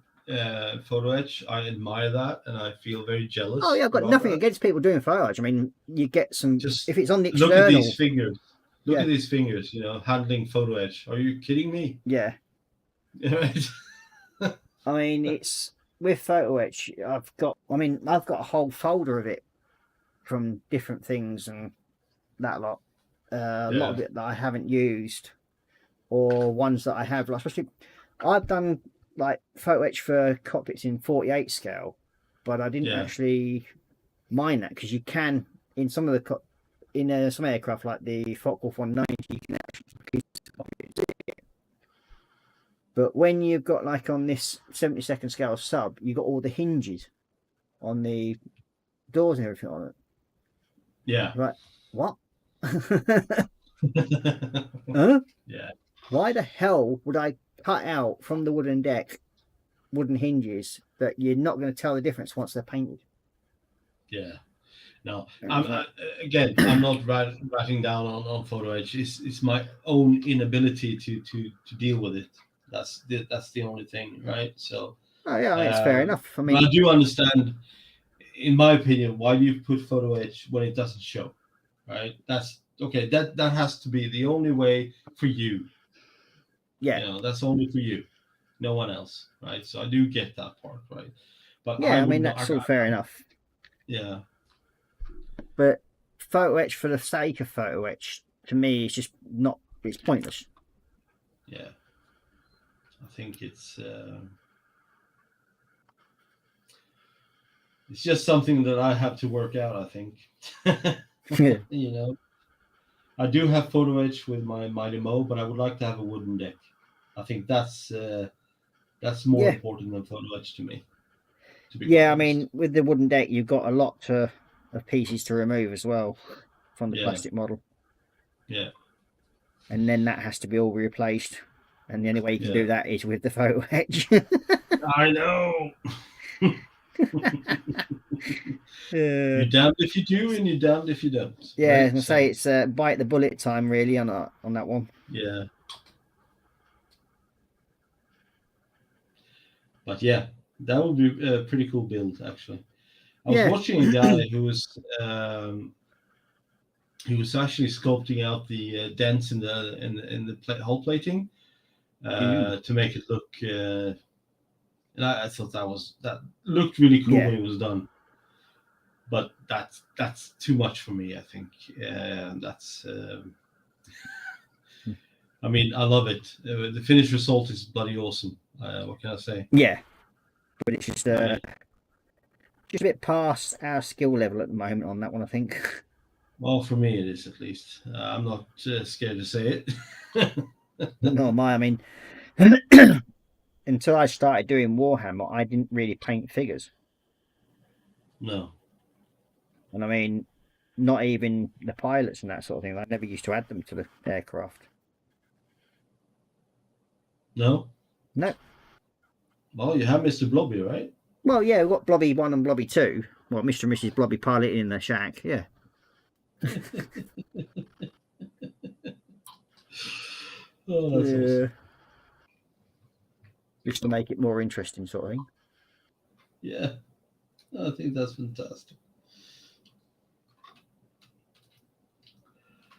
photo etch, I admire that, and I feel very jealous. Oh yeah, I've got about nothing that. against people doing photo etch. I mean, you get some Just if it's on the Look external. at these fingers. Look Yeah. at these fingers. Handling photo etch. Are you kidding me? Yeah, Right? I mean, it's with photo etch. I've got a whole folder of it from different things and that lot. A lot of it that I haven't used, or ones that I have. Like, especially, I've done like photo etch for cockpits in 48 scale, but I didn't actually mind that because you can in some of the some aircraft like the Focke-Wulf 190, you can actually. But when you've got like on this 72nd scale sub, you've got all the hinges on the doors and everything on it. Yeah. Right. What? Huh? Yeah. Why the hell would I cut out from the wooden deck wooden hinges that you're not going to tell the difference once they're painted? Yeah. No, I'm not writing down on photo etch. It's my own inability to deal with it. That's the only thing, right? So. Oh yeah, it's fair enough. I mean, I do understand, in my opinion, why you put photo etch when it doesn't show, right? That's okay. That has to be the only way for you. Yeah. That's only for you, no one else, right? So I do get that part, right? But yeah, I mean that's all fair enough. Yeah. But photo etch for the sake of photo etch, to me, it's just not. It's pointless. Yeah. I think it's just something that I have to work out, I think. Yeah. I do have photo etch with my Mighty Mo, but I would like to have a wooden deck. I think that's more important than photo etch to me. Yeah, I mean, with the wooden deck, you've got a lot of pieces to remove as well from the plastic model. Yeah. And then that has to be all replaced. And the only way you can do that is with the photo etch. I know. You're damned if you do, and you're damned if you don't. Yeah, right? I was gonna say it's bite the bullet time really on that one. Yeah. But yeah, that would be a pretty cool build, actually. I was watching a guy who was actually sculpting out the dents in the hull plating to make it look. And I thought that looked really cool when it was done. But that's too much for me, I think. I mean, I love it. The finished result is bloody awesome. What can I say? Yeah, but it's just a bit past our skill level at the moment on that one, I think. Well, for me it is, at least. I'm not scared to say it. No, I mean, until I started doing Warhammer, I didn't really paint figures. No. And I mean, not even the pilots and that sort of thing. I never used to add them to the aircraft. No? No. Well, you have Mr. Blobby, right? Well, yeah, we've got Blobby 1 and Blobby 2. Well, Mr. and Mrs. Blobby piloting in the shack, yeah. Oh, that's awesome. Just to make it more interesting, sort of thing. Yeah. I think that's fantastic.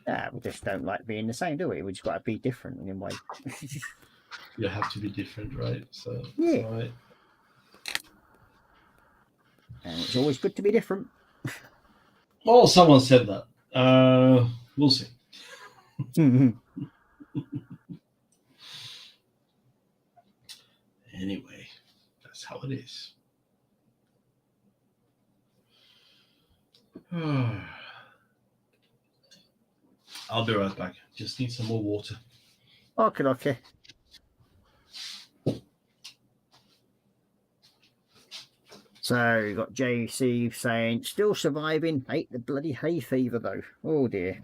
Yeah, we just don't like being the same, do we? We just got to be different in a way. You have to be different, right? So, yeah. Right. And it's always good to be different. Well, someone said that. We'll see. Anyway, that's how it is. I'll be right back. Just need some more water. Okay. So you got JC saying, still surviving, hate the bloody hay fever though. Oh dear.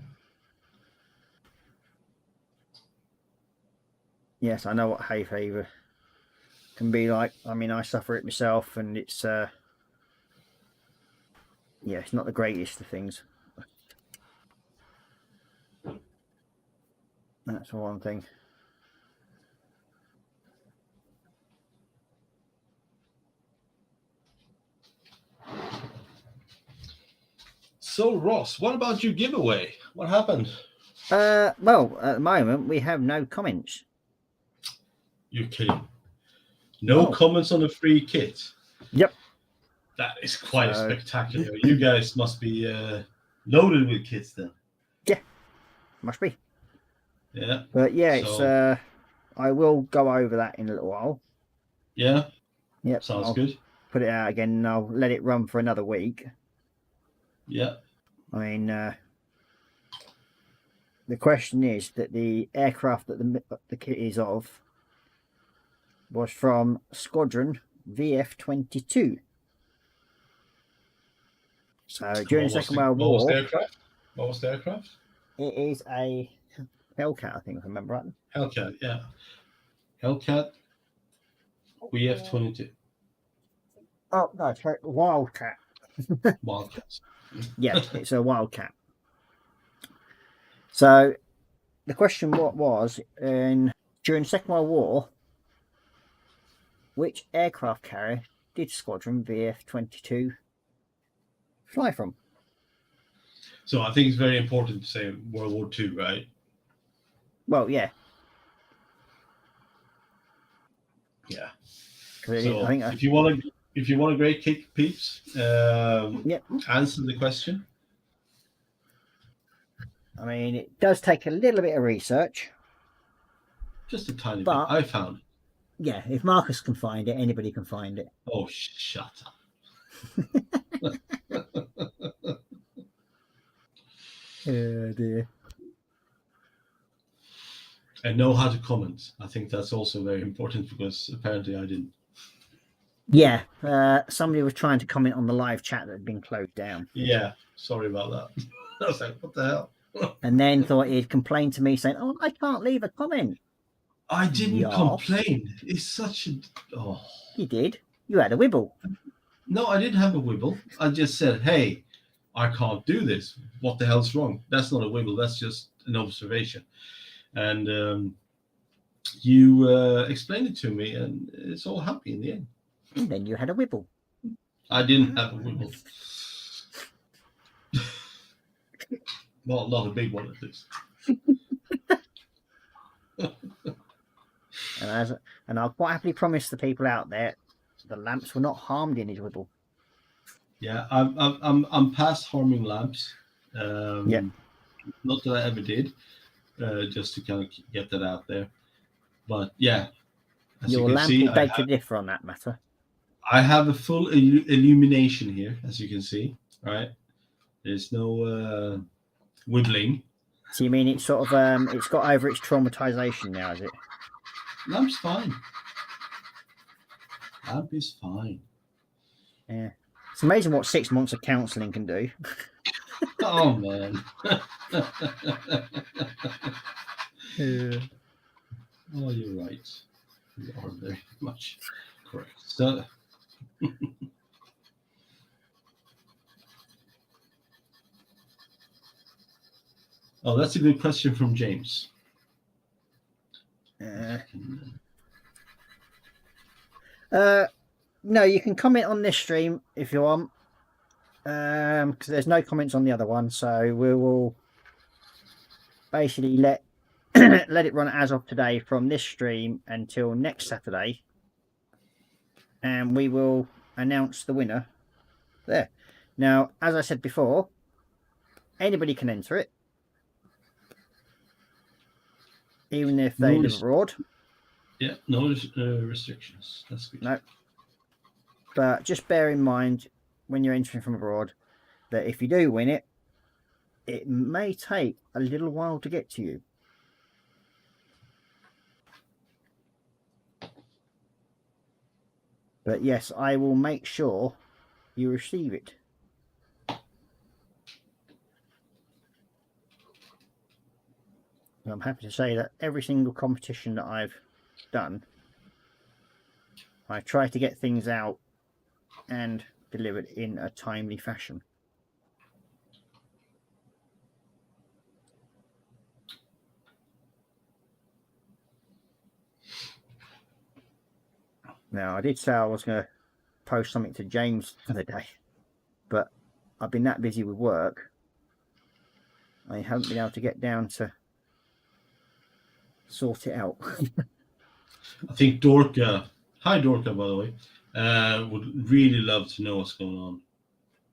Yes, I know what hay fever can be like. I mean, I suffer it myself, and it's it's not the greatest of things. That's for one thing. So Ross, what about your giveaway? What happened? Well, at the moment we have no comments. You're kidding. No Oh. comments on the free kit. Yep. That is quite So- spectacular. You guys must be loaded with kits then. Must be. Yeah. But yeah, So- it's I will go over that in a little while. Yeah. Yep. Sounds I'll good. put it out again and I'll let it run for another week. Yeah. I mean, the question is that the aircraft that the kit is of was from Squadron VF-22. So during the Second World What was War, the aircraft? What was the aircraft? it is a Hellcat, I think, if I remember right. Hellcat, yeah. Hellcat VF-22 Oh no, sorry, Wildcat. Wildcats. Yeah, it's a Wildcat. So the question was during the Second World War, which aircraft carrier did Squadron VF-22 fly from? So I think it's very important to say World War II, right? Well, yeah. Yeah. 'Cause So I think if you want a great kick, peeps, Yep. answer the question. I mean, it does take a little bit of research. Just a tiny But- bit. I found it. Yeah, if Marcus can find it, anybody can find it. Oh, shut up. Oh dear. And know how to comment. I think that's also very important because apparently I didn't. Yeah, somebody was trying to comment on the live chat that had been closed down, Yeah, sorry about that. I was like, what the hell? and then thought he'd complain to me saying, "Oh, I can't leave a comment." I didn't Yes. complain. It's such a. Oh. You did. You had a wibble. No, I didn't have a wibble. I just said, hey, I can't do this. What the hell's wrong? That's not a wibble. That's just an observation. And you explained it to me, and it's all happy in the end. And then you had a wibble. I didn't have a wibble. Well, not a big one, at least. And I'll quite happily promise the people out there, the lamps were not harmed in his wibble. Yeah, I'm past harming lamps. Yeah. Not that I ever did. Just to kind of get that out there. But yeah, as Your you can lamp see, will beg to differ on that matter. I have a full illumination here, as you can see. Right, there's no wibbling. So you mean it's sort of it's got over its traumatization now, is it? Lamp's fine. Lamp is fine. Yeah. It's amazing what 6 months of counselling can do. Oh man. Oh, you're right. You are very much correct. So, oh, that's a good question from James. No, you can comment on this stream if you want, because there's no comments on the other one. So we will basically let let it run as of today from this stream until next Saturday, and we will announce the winner there. Now, as I said before, anybody can enter it, even if they live abroad. Yeah, no restrictions. That's good. No. But just bear in mind when you're entering from abroad that if you do win it, it may take a little while to get to you. But yes, I will make sure you receive it. I'm happy to say that every single competition that I've done, I try to get things out and delivered in a timely fashion. Now, I did say I was going to post something to James the other day, but I've been that busy with work, I haven't been able to get down to sort it out. I think Dorka, hi Dorka, by the way, would really love to know what's going on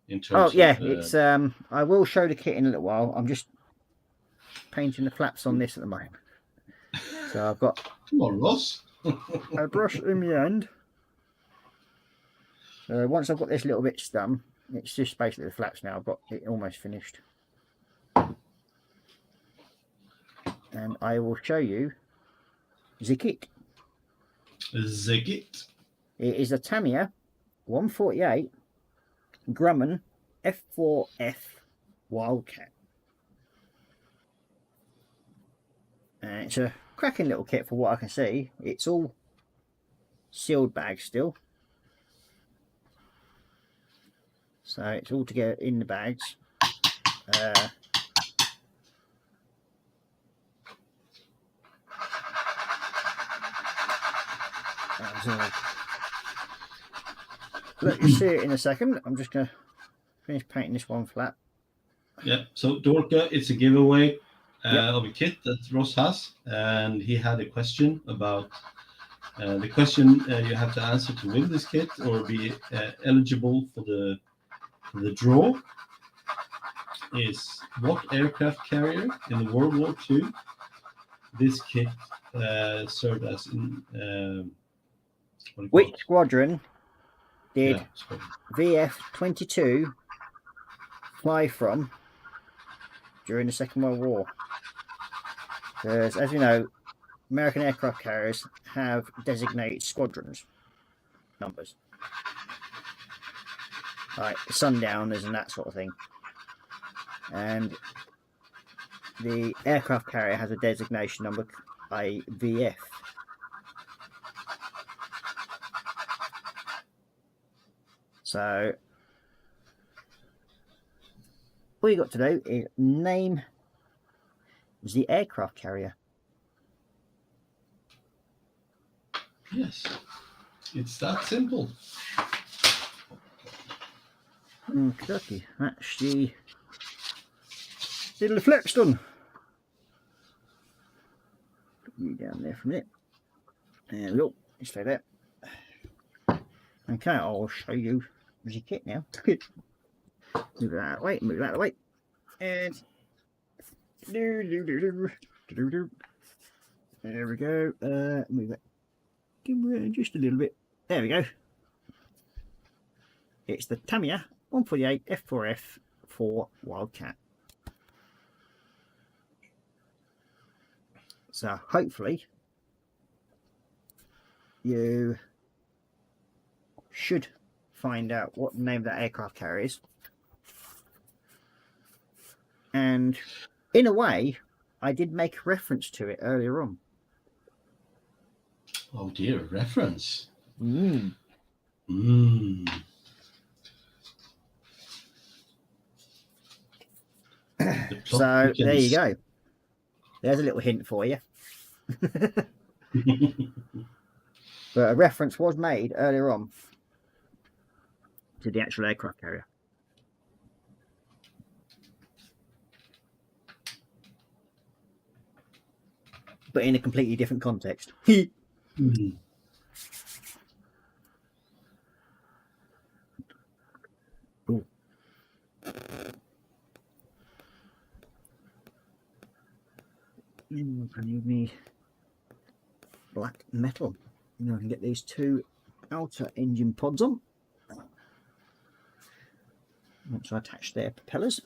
in terms Oh yeah, of, it's I will show the kit in a little while. I'm just painting the flaps on this at the moment. So I've got Come on, Ross. a brush in the end. So once I've got this little bit done, it's just basically the flaps now. I've got it almost finished. And I will show you the kit. Zigit. It is a Tamiya 148 Grumman F4F Wildcat. And it's a cracking little kit for what I can see. It's all sealed bags still. So it's all together in the bags. Let you see it in a second. I'm just going to finish painting this one flat. Yeah, so Dorka, it's a giveaway Yep. of a kit that Ross has, and he had a question about the question you have to answer to win this kit or be eligible for the draw is what aircraft carrier in the World War II this kit served as in what do you call Which it? squadron did Yeah, squadron. VF-22 fly from during the Second World War? Because, as you know, American aircraft carriers have designated squadrons numbers, like sundowners and that sort of thing. And the aircraft carrier has a designation number, a VF. So all you got to do is name the aircraft carrier. Yes, it's that simple. Okay, that's the little flex done. Put you down there for a minute. There we go. Stay there. Okay, I'll show you the kit now. Move that out of the way, move that out of the way. And there we go. Move that just a little bit. There we go. It's the Tamiya 148 F4F 4 Wildcat. So hopefully you should find out what the name of that aircraft carrier is. And in a way, I did make reference to it earlier on. Oh dear, reference. Mm. Mm. The plot So there you thickens. go. There's a little hint for you. But a reference was made earlier on to the actual aircraft carrier. But in a completely different context. Mm. Ooh. I need me black metal. I can get these two outer engine pods on. Once I attach their propellers.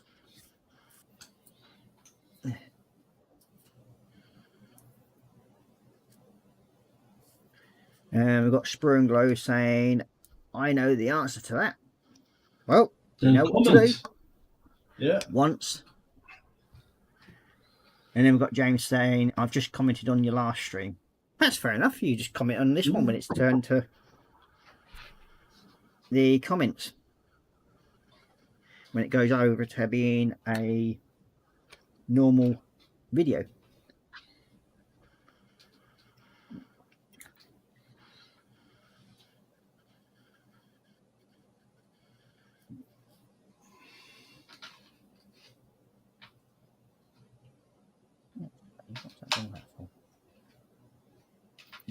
And we've got Sprue and Glow saying, I know the answer to that. Well, you Then know what to do comment. Yeah. once. And then we've got James saying, I've just commented on your last stream. That's fair enough. You just comment on this one when it's turned to the comments. When it goes over to being a normal video.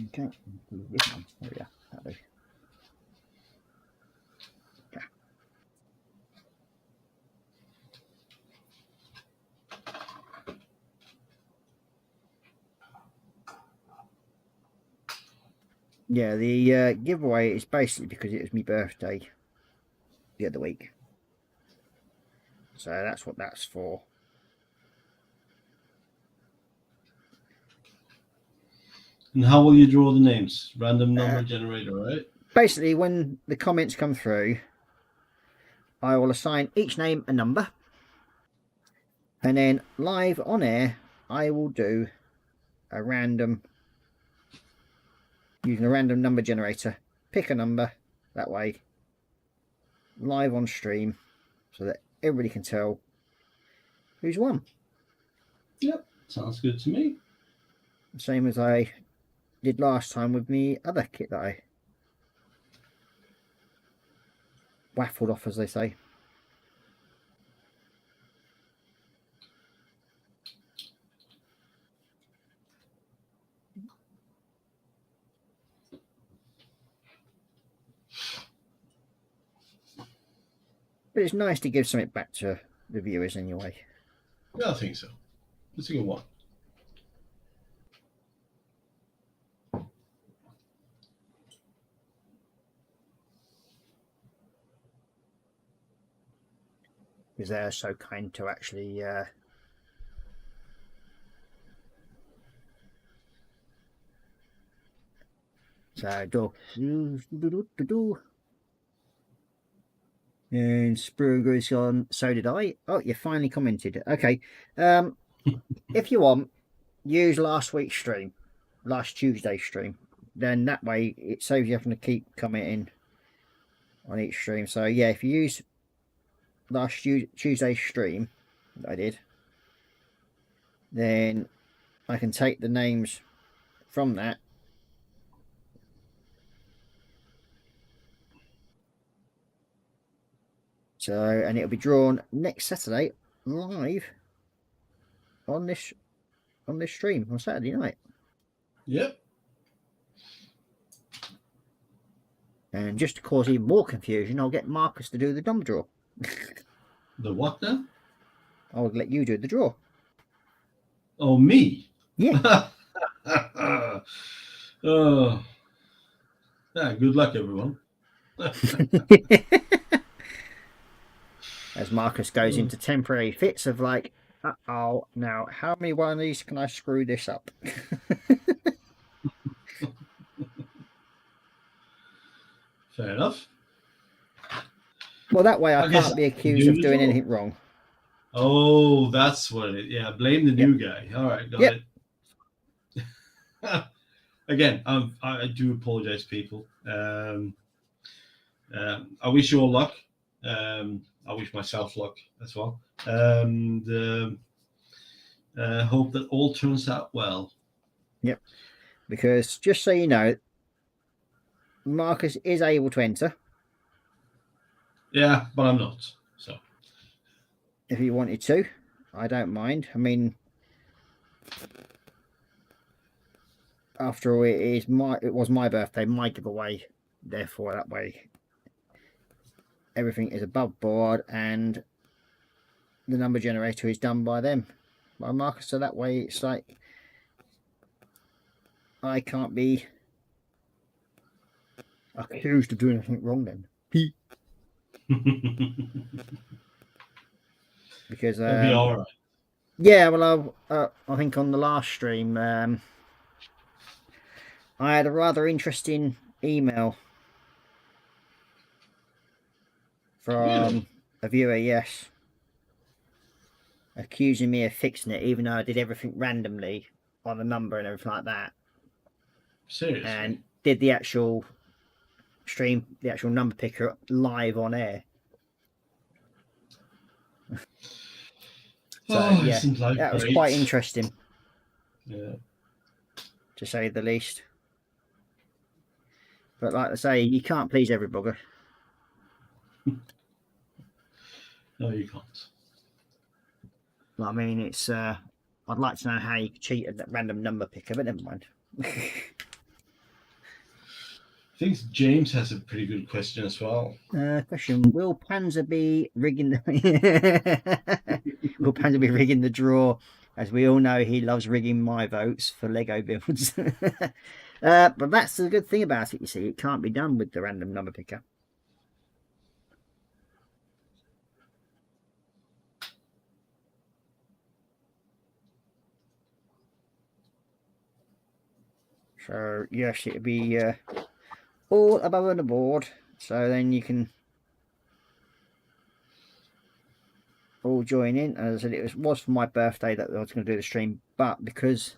Okay, this one. There we go. That'll do. Okay. Yeah, the giveaway is basically because it was my birthday the other week. So that's what that's for. And how will you draw the names? Random number generator, right? Basically, when the comments come through, I will assign each name a number. And then live on air, I will do a random, using a random number generator. Pick a number, that way, live on stream, so that everybody can tell who's won. Yep, sounds good to me. Same as I did last time with me other kit that I waffled off, as they say. But it's nice to give something back to the viewers anyway. Yeah, I think so. It's a good one. Because they're so kind to actually so and Spruger's gone, so did I. Oh, you finally commented. Okay. If you want, use last week's stream, last Tuesday's stream. Then that way it saves you having to keep commenting on each stream. So yeah, if you use last Tuesday's stream that I did, then I can take the names from that and it'll be drawn next Saturday live on this stream on Saturday night. Yep. And just to cause even more confusion, I'll get Marcus to do the number draw. The what now? I'll let you do the draw. Oh, me? Yeah. Oh. Yeah, good luck, everyone. As Marcus goes into temporary fits of like, uh-oh, now how many one of these can I screw this up? Fair enough. Well, that way I guess can't be accused of doing anything wrong. Oh, that's what it is. Yeah, blame the new guy. All right, got it. Again, I do apologize, people. I wish you all luck. I wish myself luck as well. And hope that all turns out well. Yep. Because just so you know, Marcus is able to enter. Yeah, but I'm not. So if he wanted to, I don't mind. I mean, after all, it was my birthday, my giveaway. Therefore, that way, everything is above board, and the number generator is done by them, by Marcus. So that way, it's like I can't be accused of doing anything wrong then. Because it'll be all right. Yeah, well, I think on the last stream, I had a rather interesting email from a viewer, yes, accusing me of fixing it, even though I did everything randomly on the number and everything like that. Seriously? And did the actual stream, the actual number picker live on air. So yeah, that was quite interesting. Yeah, to say the least. But like I say, you can't please every bugger. No, you can't. Well, I mean, it's I'd like to know how you cheat at that random number picker, but never mind. think James has a pretty good question as well. Question: Will Panzer be rigging the Will Panzer be rigging the draw? As we all know, he loves rigging my votes for Lego builds. But that's the good thing about it. You see, it can't be done with the random number picker. So yes, it'd be all above and aboard. So then you can all join in. As I said, it was for my birthday that I was going to do the stream, but because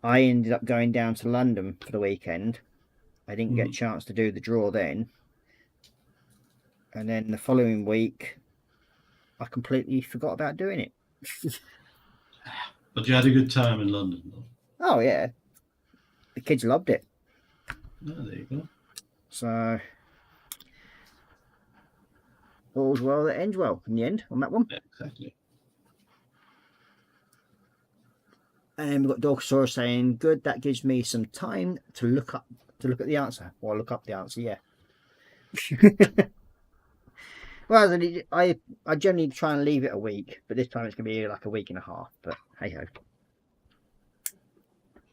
I ended up going down to London for the weekend, I didn't get a chance to do the draw then. And then the following week, I completely forgot about doing it. But you had a good time in London, though. Oh yeah, the kids loved it. Oh, there you go. So all's well that ends well in the end on that one. Yeah, exactly. And we've got Dorkasaurus saying, "Good, that gives me some time to look at the answer." Well, look up the answer, yeah. Well, I generally try and leave it a week, but this time it's going to be like a week and a half. But hey ho,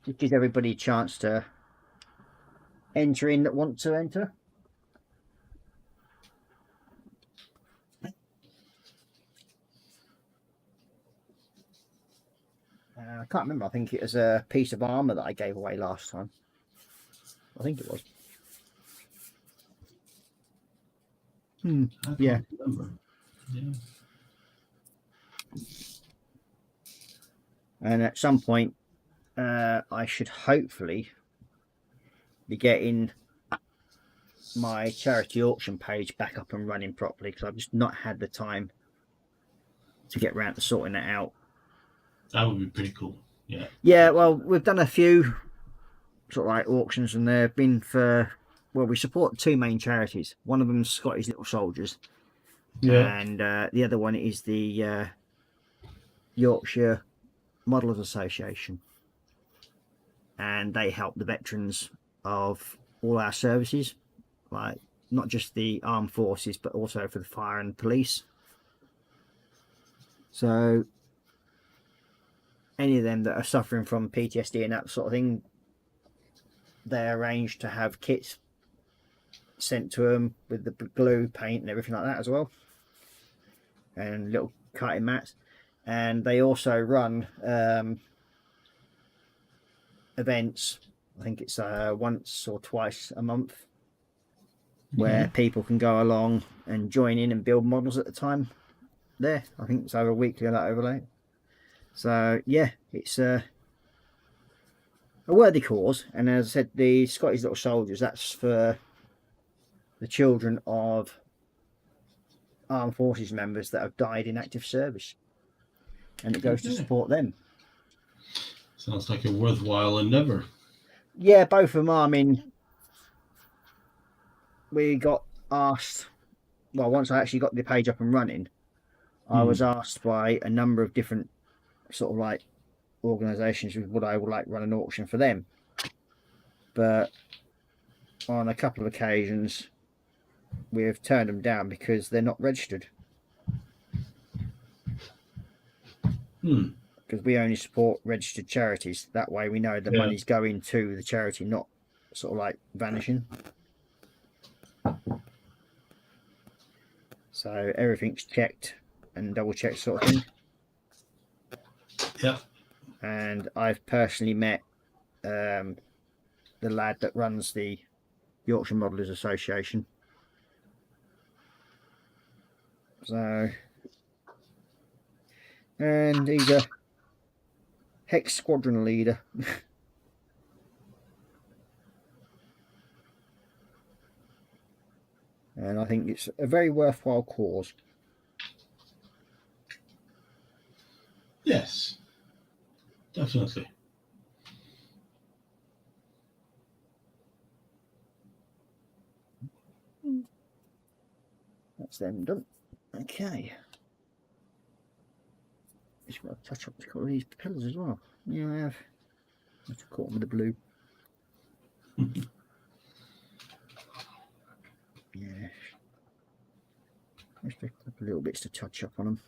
it gives everybody a chance to enter in that want to enter. I can't remember. I think it was a piece of armour that I gave away last time. I think it was. I can't remember. Yeah. And at some point, I should hopefully be getting my charity auction page back up and running properly, because I've just not had the time to get around to sorting it out. That would be pretty cool. Yeah. Yeah, well, we've done a few sort of like auctions, and they've been for, well, we support two main charities. One of them's Scottish Little Soldiers, and the other one is the Yorkshire Models Association, and they help the veterans of all our services, like not just the armed forces, but also for the fire and police. So any of them that are suffering from PTSD and that sort of thing, they arrange to have kits sent to them with the glue, paint and everything like that as well, and little cutting mats. And they also run events, I think it's once or twice a month, where people can go along and join in and build models at the time there. I think it's over weekly on that overlay. So yeah, it's a worthy cause. And as I said, the Scottish Little Soldiers, that's for the children of armed forces members that have died in active service, and it goes to support them. Sounds like a worthwhile endeavor. Yeah, both of them are. I mean, we got asked, well, once I actually got the page up and running, I was asked by a number of different sort of like organisations would I would like run an auction for them. But on a couple of occasions, we've turned them down because they're not registered. Because we only support registered charities. That way we know the money's going to the charity, not sort of like vanishing. So everything's checked and double checked sort of thing. Yeah. And I've personally met the lad that runs the Yorkshire Modelers Association. So, and he's a Hex Squadron leader. And I think it's a very worthwhile cause. Yes, definitely. That's them done. Okay. Just got to touch up all these pillars as well. Yeah, I have. I have to caught them with the blue. Yeah. Just a couple little bits to touch up on them.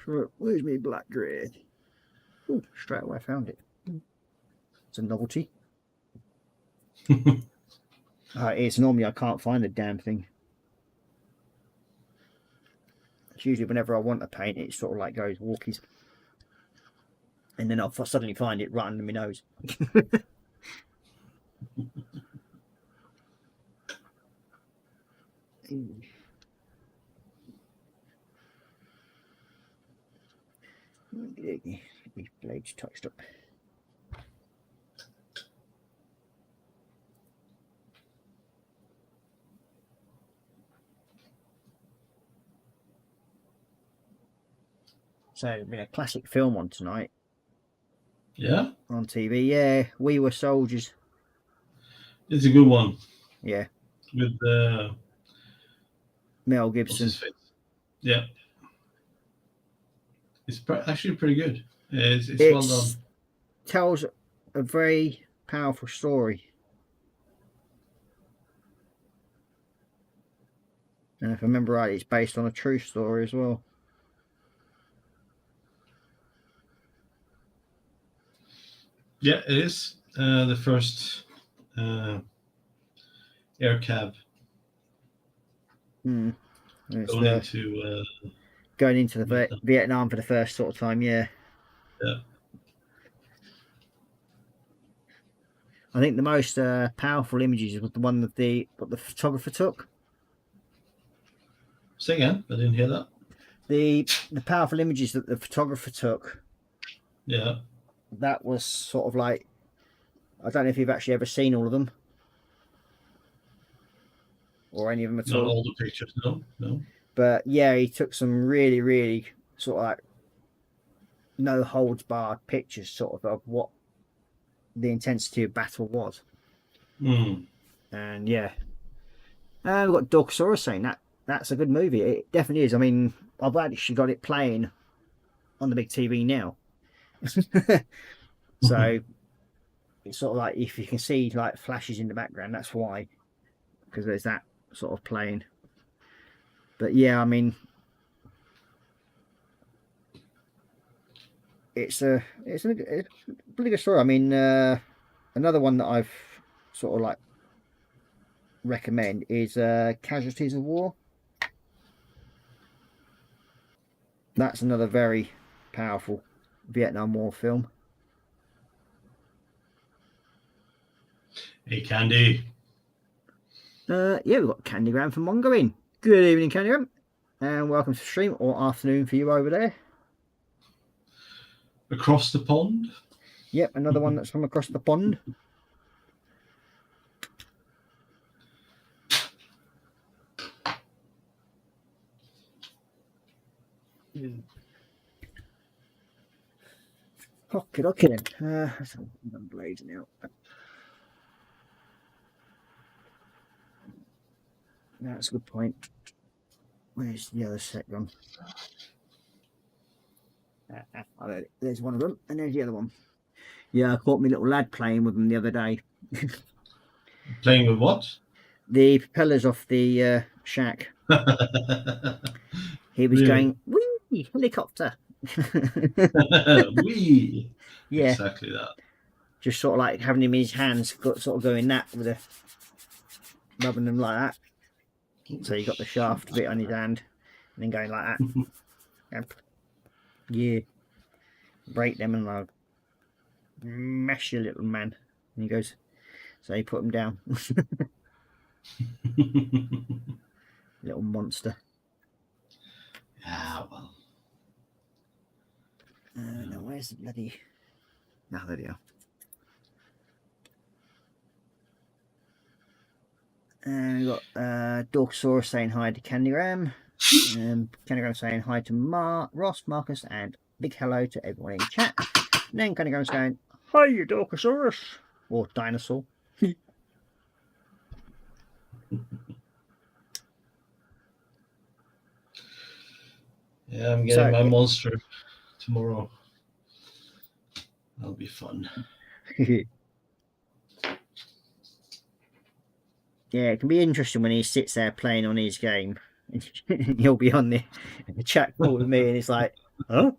So, where's my black grey? Oh, straight away I found it. It's a novelty. It's normally I can't find the damn thing. It's usually whenever I want to paint it sort of like goes walkies. And then I'll suddenly find it right under my nose. These blades touched up. So, been a classic film on tonight Yeah, on TV. Yeah, We Were Soldiers. it's a good one Yeah, with Mel what's Gibson. his face? Yeah, it's actually pretty good. It's well done. Tells a very powerful story. And if I remember right, it's based on a true story as well. Yeah, it is the first air cab Hmm. It's, going into. going into the Vietnam for the first sort of time, yeah. Yeah. I think the most powerful images was the one that what the photographer took. Say again, I didn't hear that. The powerful images that the photographer took. Yeah. That was sort of like, I don't know if you've actually ever seen all of them or any of them at Not all. all the pictures, no. But yeah, he took some really, really sort of like no holds barred pictures, sort of what the intensity of battle was. And yeah, we've got Dorkosaurus saying that's a good movie. It definitely is. I mean, I've actually got it playing on the big TV now. So it's sort of like if you can see like flashes in the background, that's why, because there's that sort of playing. But yeah, I mean, it's a pretty good story. I mean, another one that I've sort of like recommend is Casualties of War. That's another very powerful Vietnam War film. Hey, Candy. Yeah, we've got Candygram from Mongo in. Good evening, Candygram, and welcome to the stream, or afternoon for you over there. Across the pond. Yep, another one that's from across the pond. Okay then. Some blades now. That's a good point. Where's the other set gone? There's one of them, and there's the other one. Yeah, I caught my little lad playing with them the other day. Playing with what? The propellers off the shack. He was Really? going, wee, helicopter. Wee. Yeah. Exactly that. Just sort of like having him in his hands, sort of going that with a rubbing them like that. So you got the shaft bit on his hand, and then going like that. And yeah, break them and I'll mash your little man. And he goes, so you put him down. Little monster. Ah, well. No, where's the bloody... Ah, there they are. And we've got Dorkosaurus saying hi to Candygram. Candygram saying hi to Ross, Marcus, and big hello to everyone in chat. And then Cannygram's going, hi, you Dorkosaurus. Or dinosaur. Yeah, I'm getting my monster tomorrow. That'll be fun. Yeah, it can be interesting when he sits there playing on his game. He'll be on the chat call with me, and it's like, huh?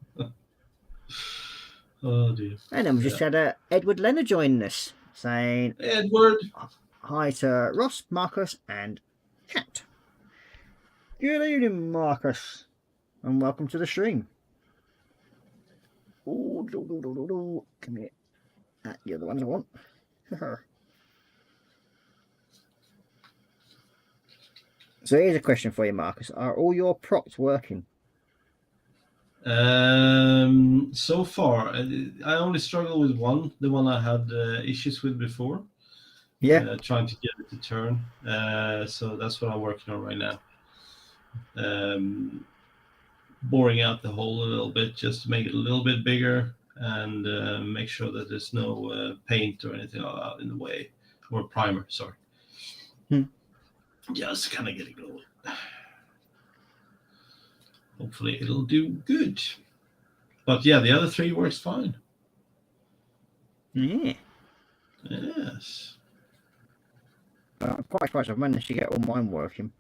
Oh dear. And then we just had Edward Leonard joining us, saying Edward. hi to Ross, Marcus, and Cat. Good evening, Marcus, and welcome to the stream. Ooh, come here. You're the ones I want. So here's a question for you, Marcus. Are all your props working? So far, I only struggle with one, the one I had issues with before. Yeah. Trying to get it to turn. So that's what I'm working on right now. Boring out the hole a little bit just to make it a little bit bigger and make sure that there's no paint or anything like that in the way, or primer, sorry. Just kind of get it going. Hopefully it'll do good. But yeah, the other three works fine. Yeah. Yes. I'm quite surprised I've managed to get all mine working,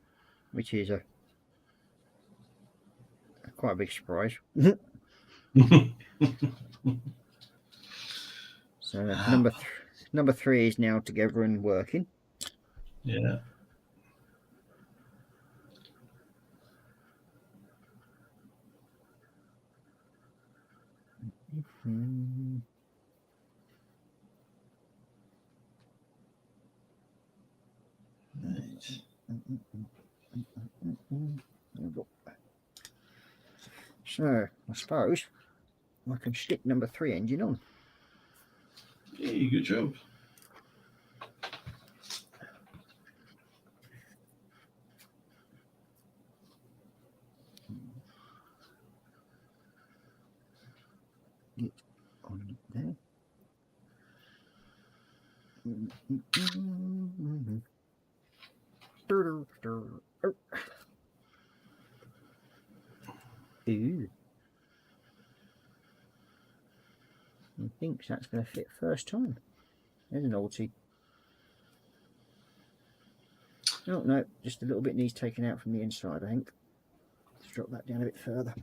which is quite a big surprise. So number three is now together and working. Yeah. Right. So I suppose I can stick number three engine on. Hey, good job. Get on there. Ooh. I think that's going to fit first time. There's an ulti. Oh no, just a little bit needs taken out from the inside, I think. Let's drop that down a bit further.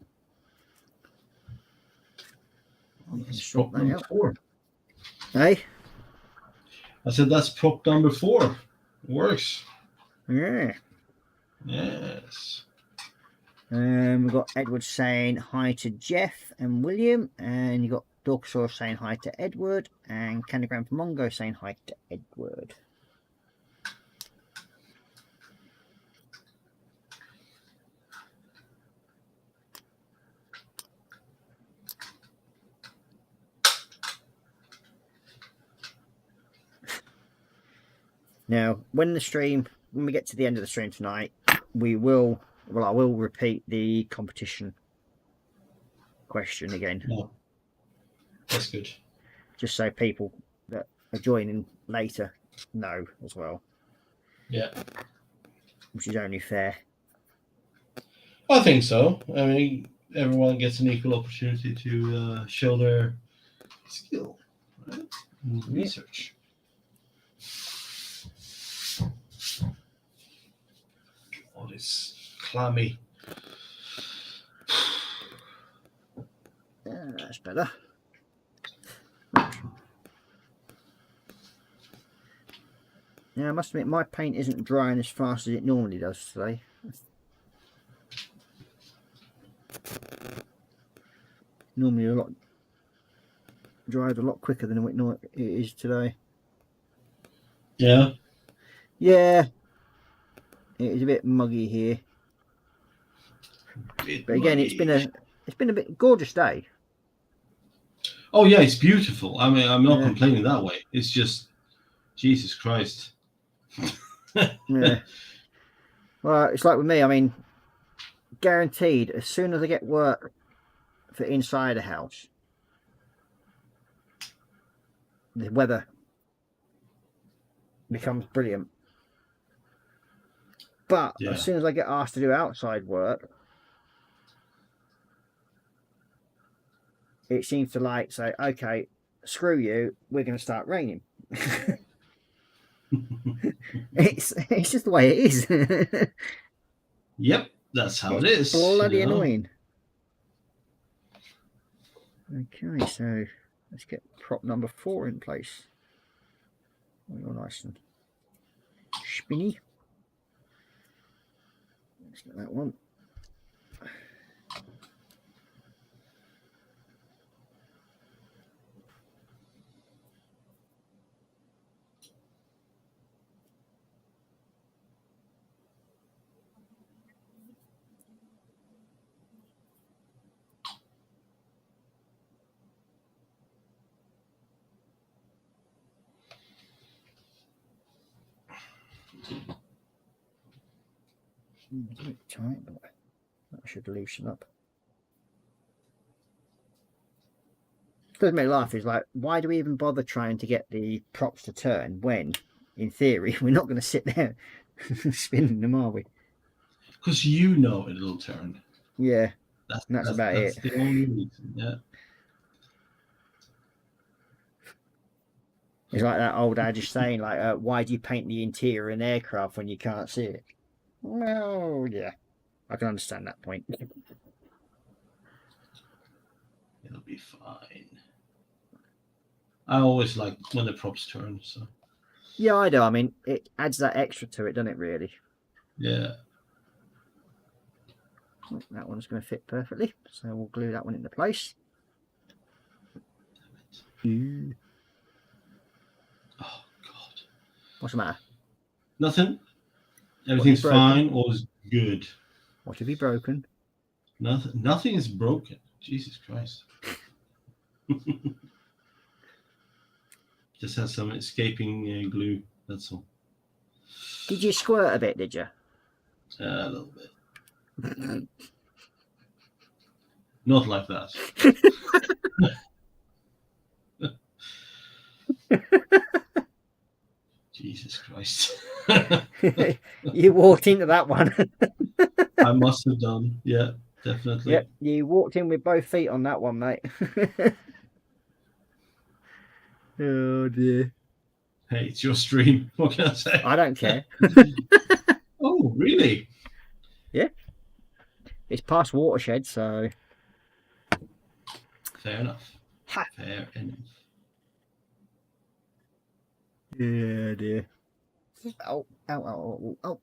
That's prop number 4. Hey? I said that's prop number 4. Works. Yeah. Yes. We've got Edward saying hi to Jeff and William, and you got Dorksaw saying hi to Edward, and Candygram from Mongo saying hi to Edward. Now, when we get to the end of the stream tonight, I will repeat the competition question again. No. That's good. Just so people that are joining later know as well. Yeah. Which is only fair. I think so. I mean, everyone gets an equal opportunity to show their skill, right? And research. Oh, this clammy. Yeah, that's better. Now, I must admit, my paint isn't drying as fast as it normally does today. Normally dries a lot quicker than it is today. Yeah. Yeah. It is a bit muggy here. But again, it's been a bit gorgeous day. Oh yeah, it's beautiful. I mean, I'm not complaining that way. It's just Jesus Christ. Yeah. Well, it's like with me. I mean, guaranteed, as soon as I get work for inside a house, the weather becomes brilliant. But as soon as I get asked to do outside work, it seems to say, okay, screw you, we're going to start raining. It's just the way it is. Yep, that's how it is. Bloody you know. annoying. Okay, so let's get prop number 4 in place. Oh, you're nice and spinny. Let's get that one. It's a bit tight, but that should loosen up. Doesn't make me laugh. Is like, why do we even bother trying to get the props to turn when, in theory, we're not going to sit there spinning them, are we? Because you know it'll turn. Yeah, That's about that's it. the only reason. Yeah. It's like that old adage saying, like, why do you paint the interior in aircraft when you can't see it? Well, yeah, I can understand that point. It'll be fine. I always like when the props turn. So Yeah, I do. I mean, it adds that extra to it, doesn't it, really? yeah. Oh, that one's going to fit perfectly, so we'll glue that one into place. Oh God. What's the matter? Nothing. Everything's broken? fine. All's good. What have you broken? Nothing is broken. Jesus Christ. Just has some escaping glue. That's all. Did you squirt a bit, did you? A little bit. Not like that. Jesus Christ. You walked into that one. I must have done. Yeah, definitely. Yep, you walked in with both feet on that one, mate. Oh dear. Hey, it's your stream. What can I say? I don't care. Oh, really? Yeah. It's past watershed, so. Fair enough. Ha. Fair enough. Yeah, dear. Oh, ow, ow, ow, oh.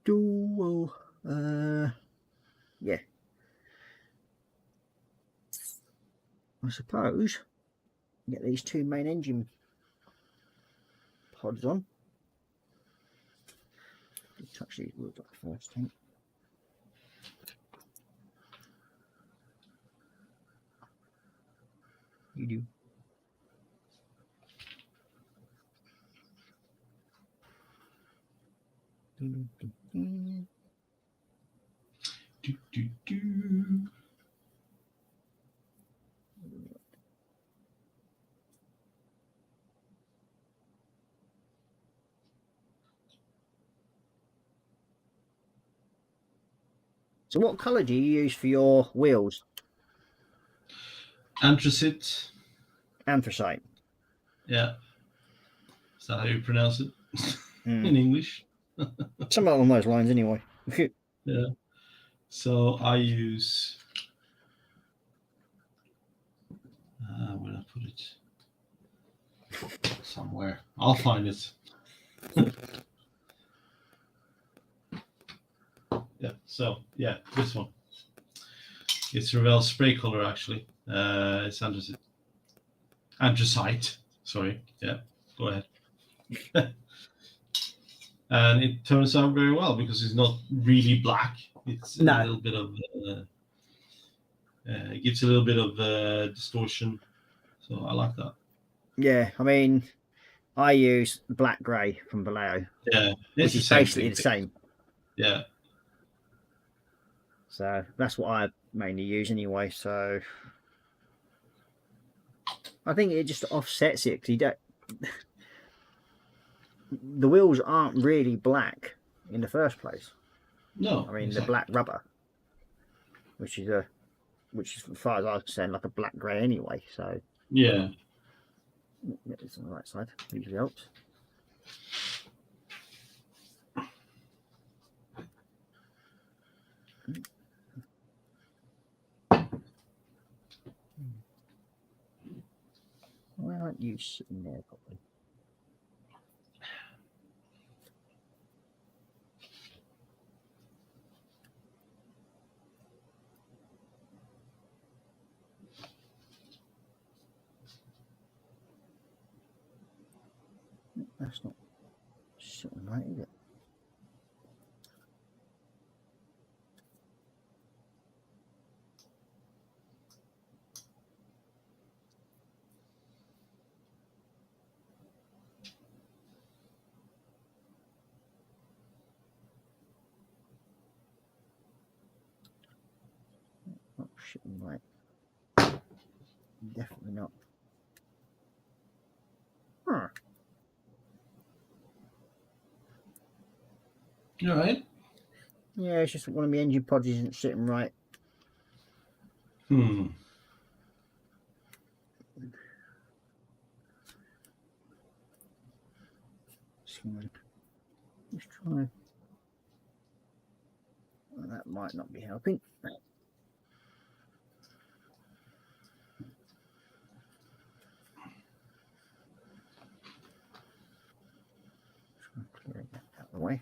Dual, yeah. I suppose get these 2 main engine pods on. Touch these wheels up first, I think. You do. Do, do, do. So what colour do you use for your wheels? Anthracite. Anthracite. Yeah. Is that how you pronounce it Mm. in English? Something along those lines, anyway. Yeah. So I use. Where did I put it? Somewhere. I'll find it. Yeah. So yeah, this one. It's Revell spray color actually. It's anthracite. Anthracite. Sorry. Yeah. Go ahead. And it turns out very well because it's not really black. It's a little bit of. It gives a little bit of distortion. So I like that. Yeah, I mean, I use black grey from Vallejo. Yeah, which is basically the same. Yeah. So that's what I mainly use anyway. So I think it just offsets it because you don't. The wheels aren't really black in the first place. No, I mean exactly. the black rubber, which is as far as I was concerned, like a black grey anyway. So Yeah. it's on the right side. Usually helps. Why aren't you sitting there properly? That's not sitting right, is it? Not sitting right. Definitely not. Huh. You all right? Yeah, it's just one of the engine pods isn't sitting right. Hmm. Let's try. Well, that might not be helping. Clearing that out of the way.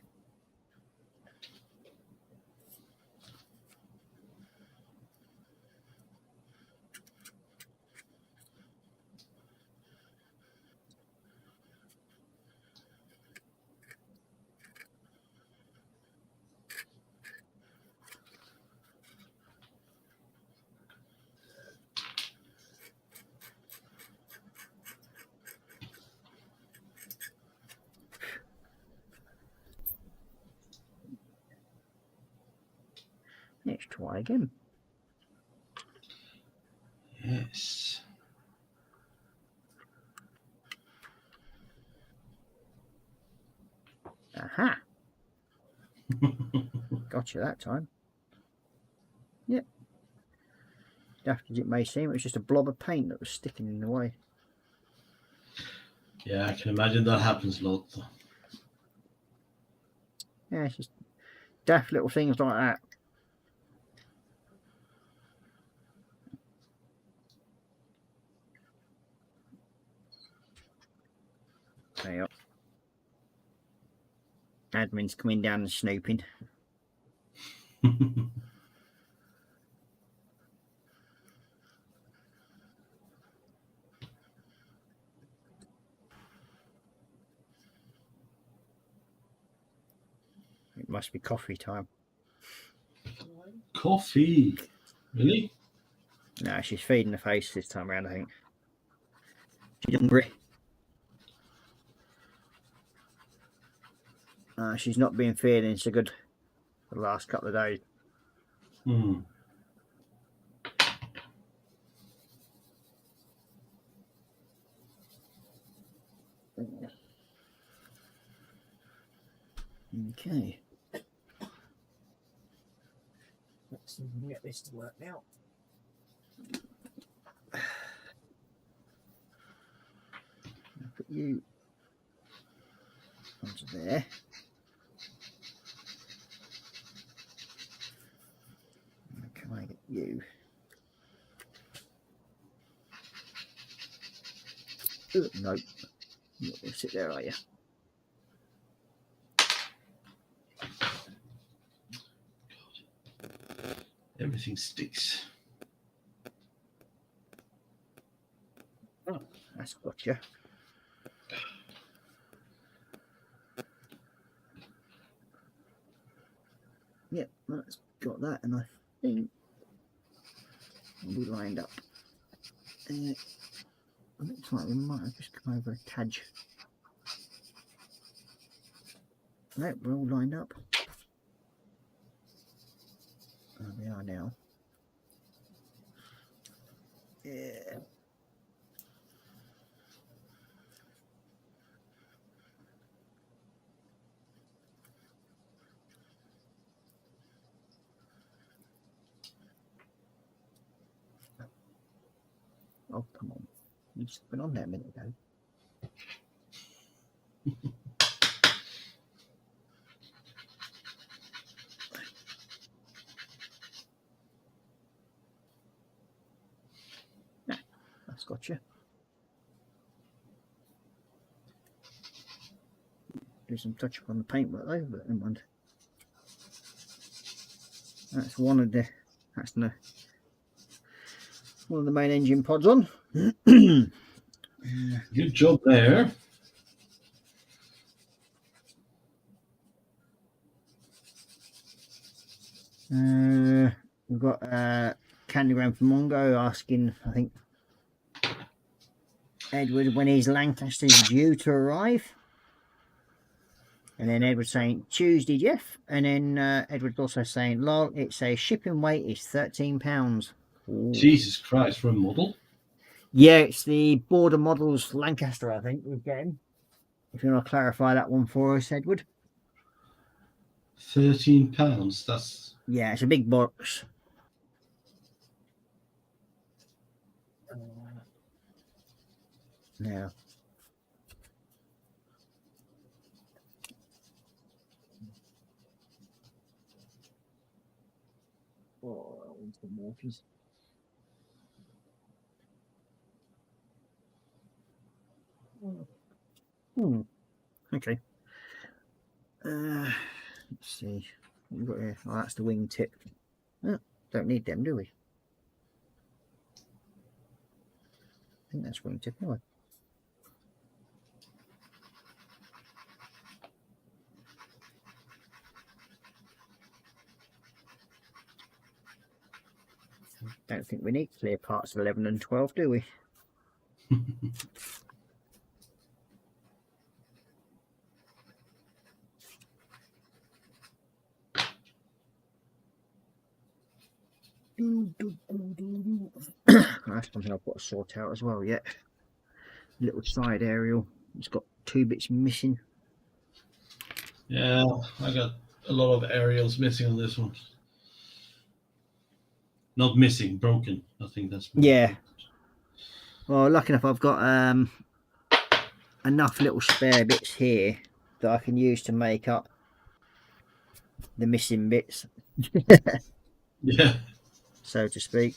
Let's try again. Yes. Aha! Gotcha that time. Yep. Daft as it may seem, it was just a blob of paint that was sticking in the way. Yeah, I can imagine that happens a lot. Yeah, it's just daft little things like that. There you are. Admin's coming down and snooping. It must be coffee time. Coffee. Really? No, she's feeding the face this time around, I think. She's hungry. She's not been feeling so good the last couple of days. Hmm. Okay. Let's see if we can get this to work now. I'll put you onto there. Can I get you? Ooh, nope. You're not going to sit there, are you? Everything sticks. Oh, that's gotcha. Yep, that's got that, and I think we lined up. Looks like we might have just come over a tad. No, we're all lined up. There we are now. Yeah. Oh, come on. You've just been on there a minute ago. Yeah, that's got you. Do some touch up on the paintwork though, but never mind. That's one of the main engine pods on. Good job there. We've got Candygram from Mongo asking, I think, Edward when his Lancaster is due to arrive. And then Edward saying Tuesday, Jeff. And then Edward's also saying, lol, it says shipping weight is £13. Ooh. Jesus Christ, for a model. Yeah, it's the Border Models Lancaster, I think, we're getting. If you want to clarify that one for us, Edward. £13. That's Yeah, it's a big box. Now. Oh, that one's the Morphers. Okay. Let's see. What we've got here? Oh, that's the wingtip. Oh, don't need them, do we? I think that's wingtip, anyway. Don't think we need clear parts of 11 and 12, do we? That's something I've got to sort out as well yet. Little side aerial. It's got 2 bits missing. Yeah, I got a lot of aerials missing on this one. Not missing, broken. I think that's more yeah. Well, lucky enough, I've got enough little spare bits here that I can use to make up the missing bits. Yeah. So to speak.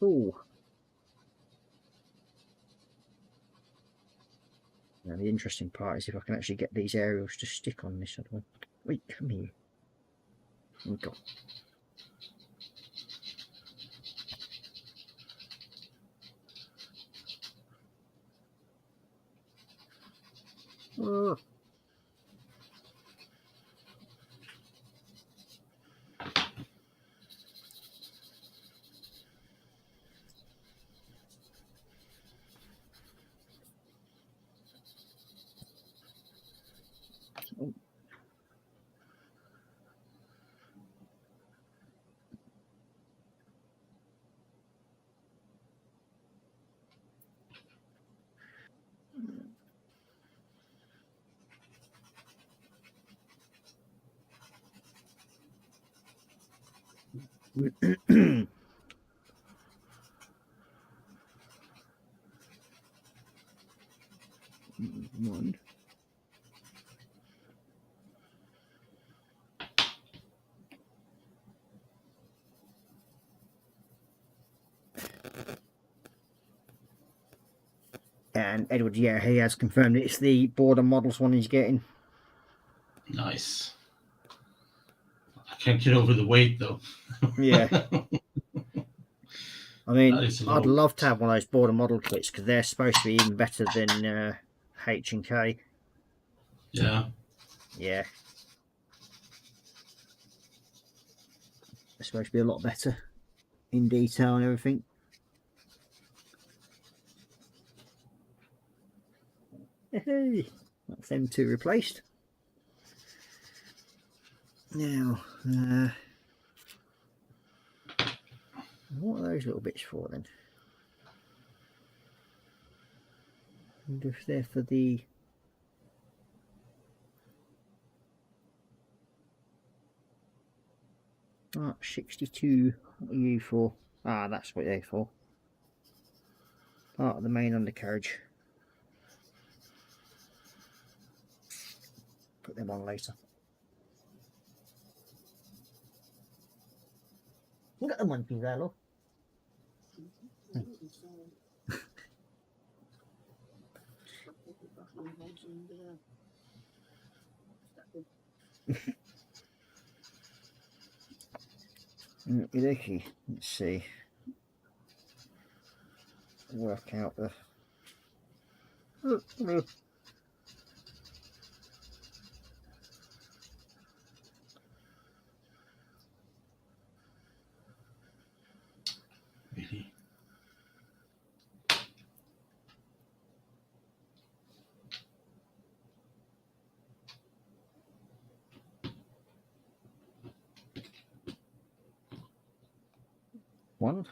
Ooh. Now the interesting part is if I can actually get these aerials to stick on this other one. Wait, come here. Oh God. Oh. One. And Edward, yeah, he has confirmed it's the Border Models one he's getting. Nice. I can't get over the weight though. Yeah. I mean, I'd love to have one of those Border Model kits because they're supposed to be even better than H&K. Yeah. Yeah. They're supposed to be a lot better in detail and everything. Hey, that's them 2 replaced. Now, What are those little bits for then? I wonder if they're for the... Ah, 62. What are you for? Ah, that's what they're for. Part of the main undercarriage. Put them on later. You got the monkeys there, look. Okey-dokey. Let's see. Work out the... Oh, hello. Really? One.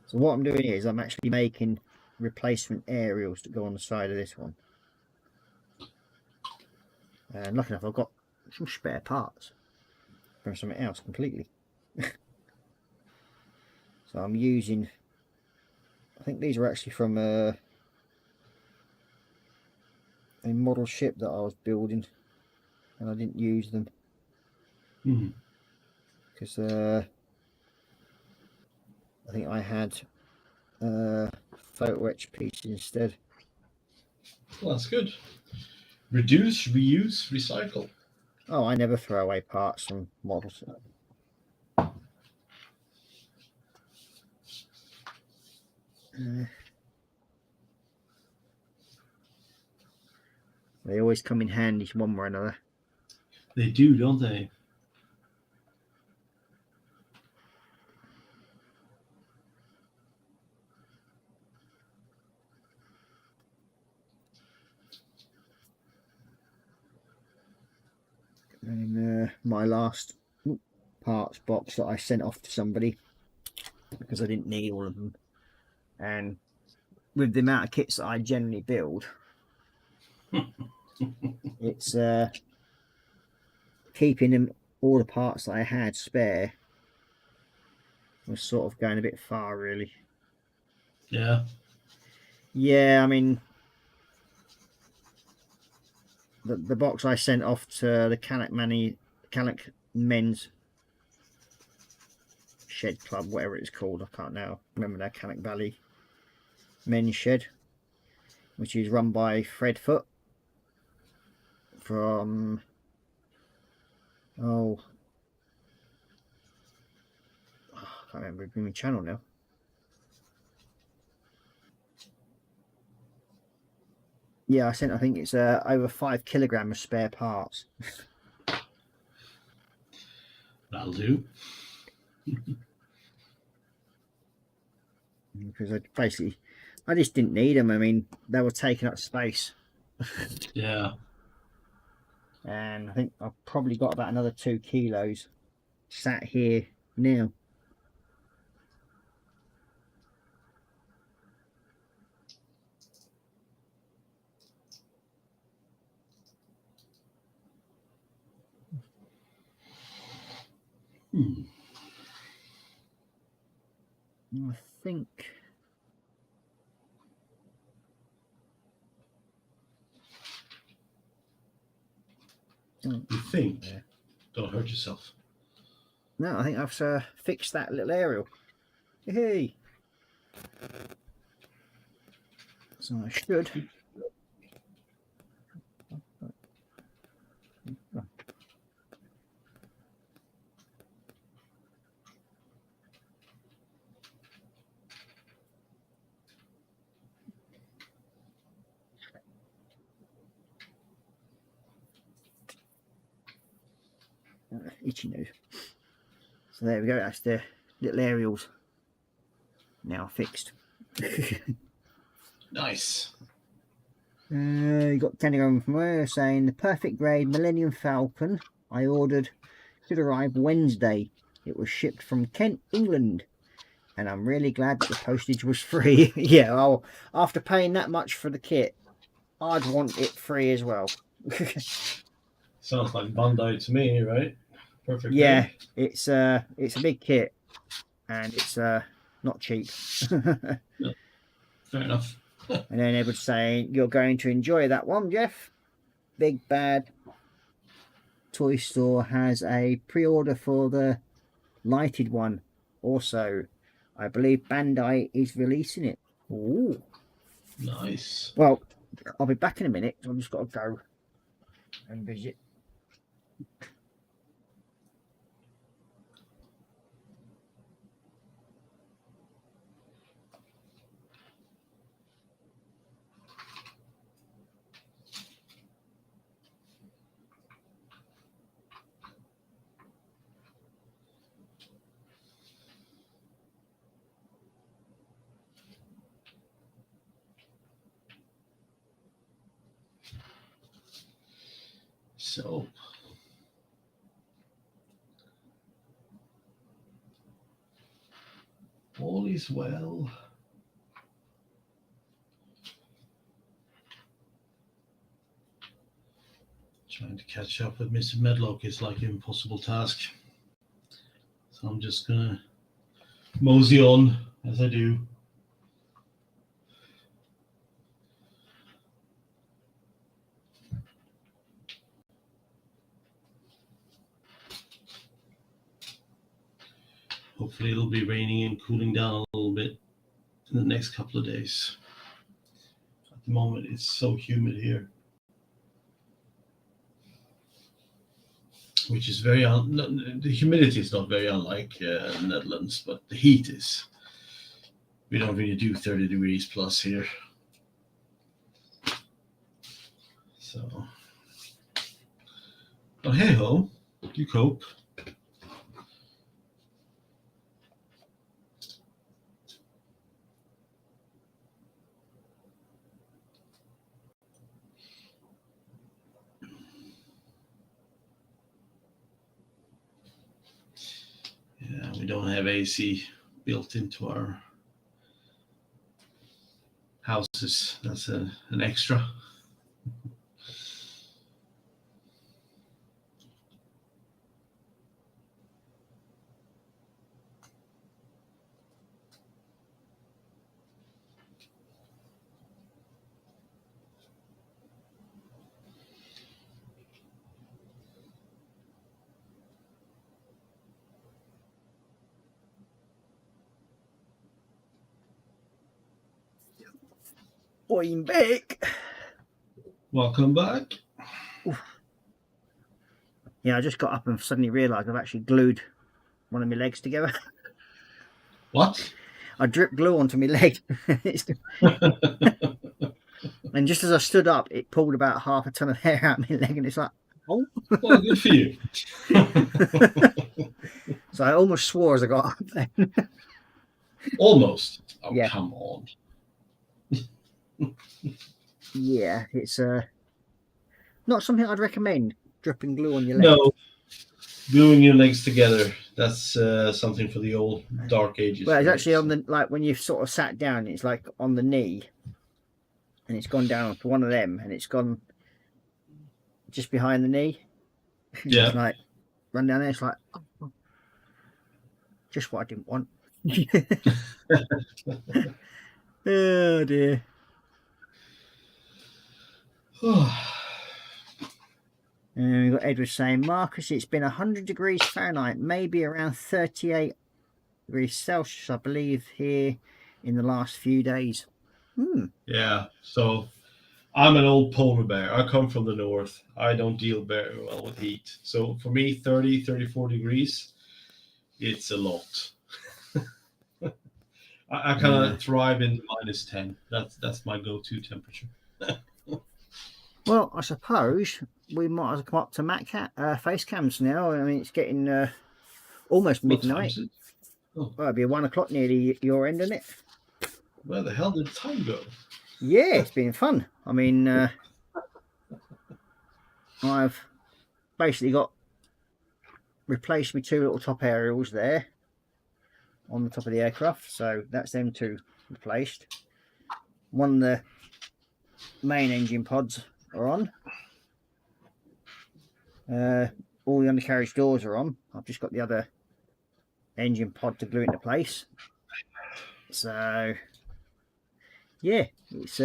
So what I'm doing is I'm actually making replacement aerials to go on the side of this one. And lucky enough, I've got some spare parts from something else completely. So I'm using, I think these are actually from a model ship that I was building, and I didn't use them because I think I had photo etch pieces instead. Well, that's good. Reduce, reuse, recycle. Oh, I never throw away parts from models. They always come in handy one way or another. They do, don't they? And my last parts box that I sent off to somebody because I didn't need all of them, and with the amount of kits that I generally build, it's keeping them, all the parts that I had spare was sort of going a bit far, really. Yeah. Yeah, I mean, the box I sent off to the Cannock Men's Shed Club, whatever it's called, I can't now remember, that Cannock Valley Men's Shed, which is run by Fred Foot from I can't remember his blooming channel now. Yeah, I think it's over 5 kilograms of spare parts. That'll do. Because I just didn't need them. I mean, they were taking up space. Yeah. And I think I've probably got about another 2 kilos sat here now. I think You think? Yeah. Don't hurt yourself. No, I think I've fixed that little aerial. Hey. So I should. Itchy nose. So there we go, that's the little aerials now fixed. Nice. You got Telegram from where saying the perfect grade Millennium Falcon I ordered should arrive Wednesday. It was shipped from Kent, England, and I'm really glad that the postage was free. Yeah, well, after paying that much for the kit, I'd want it free as well. Sounds like Bandai to me, right? Perfect. Yeah, day. it's a big kit, and it's not cheap. Fair enough. And then Edward's saying, "You're going to enjoy that one, Jeff. Big Bad Toy Store has a pre-order for the lighted one. Also, I believe Bandai is releasing it." Ooh. Nice. Well, I'll be back in a minute. I've just got to go and visit. So, all is well. Trying to catch up with Mr. Medlock is like an impossible task. So I'm just gonna mosey on as I do. Hopefully it'll be raining and cooling down a little bit in the next couple of days. At the moment, it's so humid here, which is very the humidity is not very unlike the Netherlands, but the heat is. We don't really do 30 degrees plus here. So, but hey ho, you cope. Yeah, we don't have AC built into our houses. That's an extra. I'm back. Welcome back. Yeah, I just got up and suddenly realised I've actually glued one of my legs together. What? I dripped glue onto my leg. And just as I stood up, it pulled about half a ton of hair out of my leg, and it's like, oh. Well, good for you. So I almost swore as I got up then. Almost. Oh, Yeah. Come on. Yeah, it's not something I'd recommend, dripping glue on your leg. No. Gluing your legs together, that's something for the old dark ages. Well, it's right? actually on the, like, when you've sort of sat down, it's like on the knee, and it's gone down to one of them, and it's gone just behind the knee. Yeah. It's like, run down there, it's like, oh, just what I didn't want. Oh, dear. And we've got Edward saying, Marcus, it's been 100 degrees Fahrenheit, maybe around 38 degrees Celsius, I believe, here in the last few days. Yeah, so I'm an old polar bear. I come from the north. I don't deal very well with heat. So for me, 30, 34 degrees, it's a lot. I kind of thrive in -10. That's my go-to temperature. Well, I suppose we might as well come up to face cams now. I mean, it's getting almost What time midnight. is it? Oh, Well, it'll be 1 o'clock nearly your end, isn't it? where the hell did time go? Yeah, it's been fun. I mean, I've basically got replaced my 2 little top aerials there on the top of the aircraft, so that's them 2 replaced. One of the main engine pods are on. All the undercarriage doors are on. I've just got the other engine pod to glue into place. So yeah, it's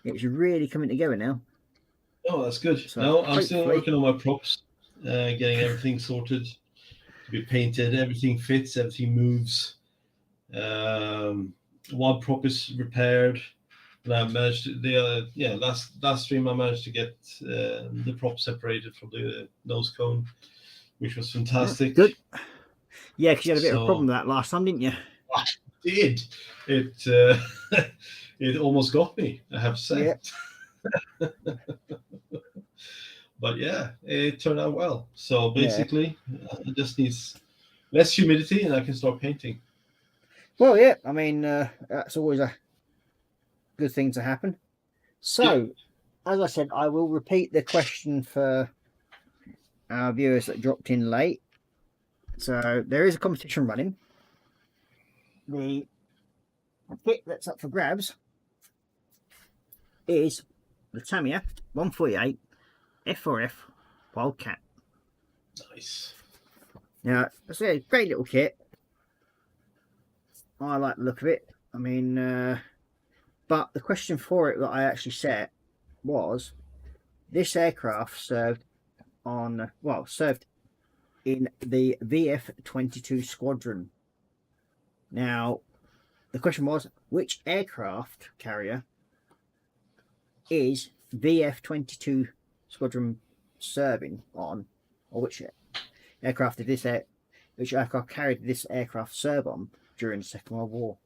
it's really coming together now. Oh, that's good. So No, I'm still hopefully- working on my props, getting everything sorted to be painted. Everything fits, everything moves. One prop is repaired, and I managed to last stream I managed to get the prop separated from the nose cone, which was fantastic. Good. Yeah, because you had a bit of a So- problem with that last time, didn't you? It it almost got me, I have to say. Yeah. But yeah, it turned out well. So basically, it just needs less humidity, and I can start painting. Well, yeah, I mean, that's always a good thing to happen. So, as I said, I will repeat the question for our viewers that dropped in late. So, there is a competition running. The kit that's up for grabs is the Tamiya 148 F4F Wildcat. Nice. Now, it's a great little kit. I like the look of it. I mean, but the question for it that I actually set was, this aircraft served in the VF-22 squadron. Now, the question was, which aircraft carrier is VF-22 squadron serving on, or which aircraft did which aircraft carried this aircraft serve on during the Second World War?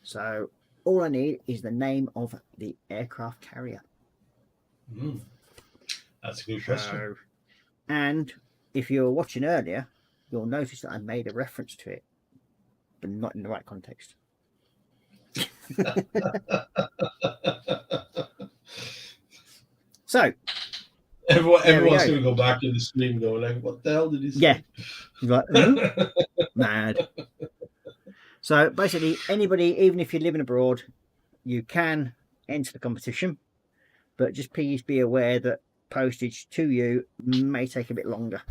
So all I need is the name of the aircraft carrier. That's a good question. And if you were watching earlier, you'll notice that I made a reference to it, but not in the right context. So Everyone's going to go back to the stream and go like, what the hell did he say? yeah, like, mad. So basically, anybody, even if you're living abroad, you can enter the competition, but just please be aware that postage to you may take a bit longer.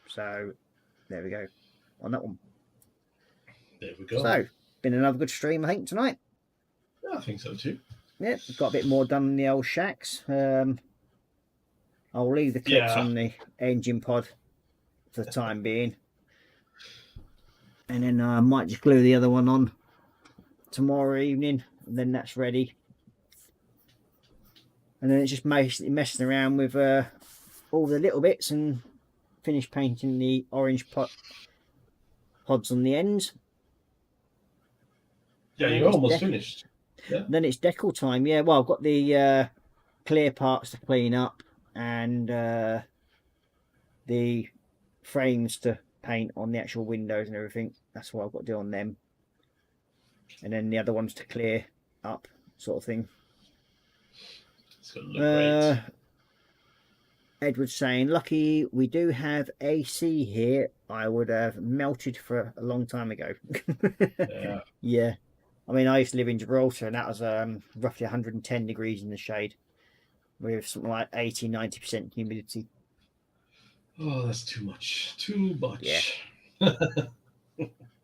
So there we go on that one. There we go. So been another good stream, I think, tonight. Yeah, I think so too. Yeah, we've got a bit more done in the old shacks. I'll leave the clips on the engine pod for the time being, and then I might just glue the other one on tomorrow evening, and then that's ready. And then it's just messing around with all the little bits and finish painting the orange pods on the ends. Yeah, And you're it's almost finished. Yeah. Then it's decal time. Yeah, well, I've got the clear parts to clean up and the frames to paint on the actual windows and everything. That's what I've got to do on them. And then the other ones to clear up, sort of thing. It's going to look great. Edward's saying, lucky we do have AC here. I would have melted for a long time ago. Yeah. Yeah. I mean, I used to live in Gibraltar, and that was roughly 110 degrees in the shade with something like 80-90% humidity. Oh, that's too much. Too much. Yeah.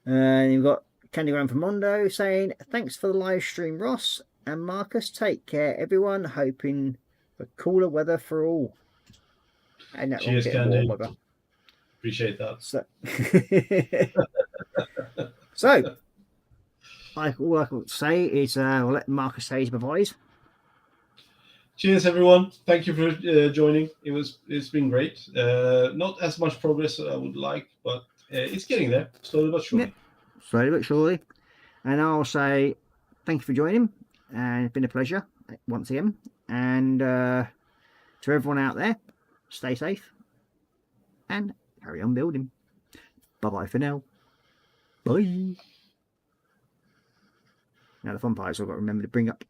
And you've got Candygram from Mondo saying, thanks for the live stream, Ross and Marcus. Take care, everyone. Hoping for cooler weather for all. And that Cheers, bit of Candy. warm weather. Appreciate that. So all I can say is I'll let Marcus say his bye-byes. Cheers, everyone. Thank you for joining. It's been great. Not as much progress as I would like, but it's getting there, slowly but surely. Yeah. Slowly but surely. And I'll say thank you for joining, and it's been a pleasure once again. And to everyone out there, stay safe and carry on building. Bye-bye for now. Bye. Now the fun part is I've got to remember to bring up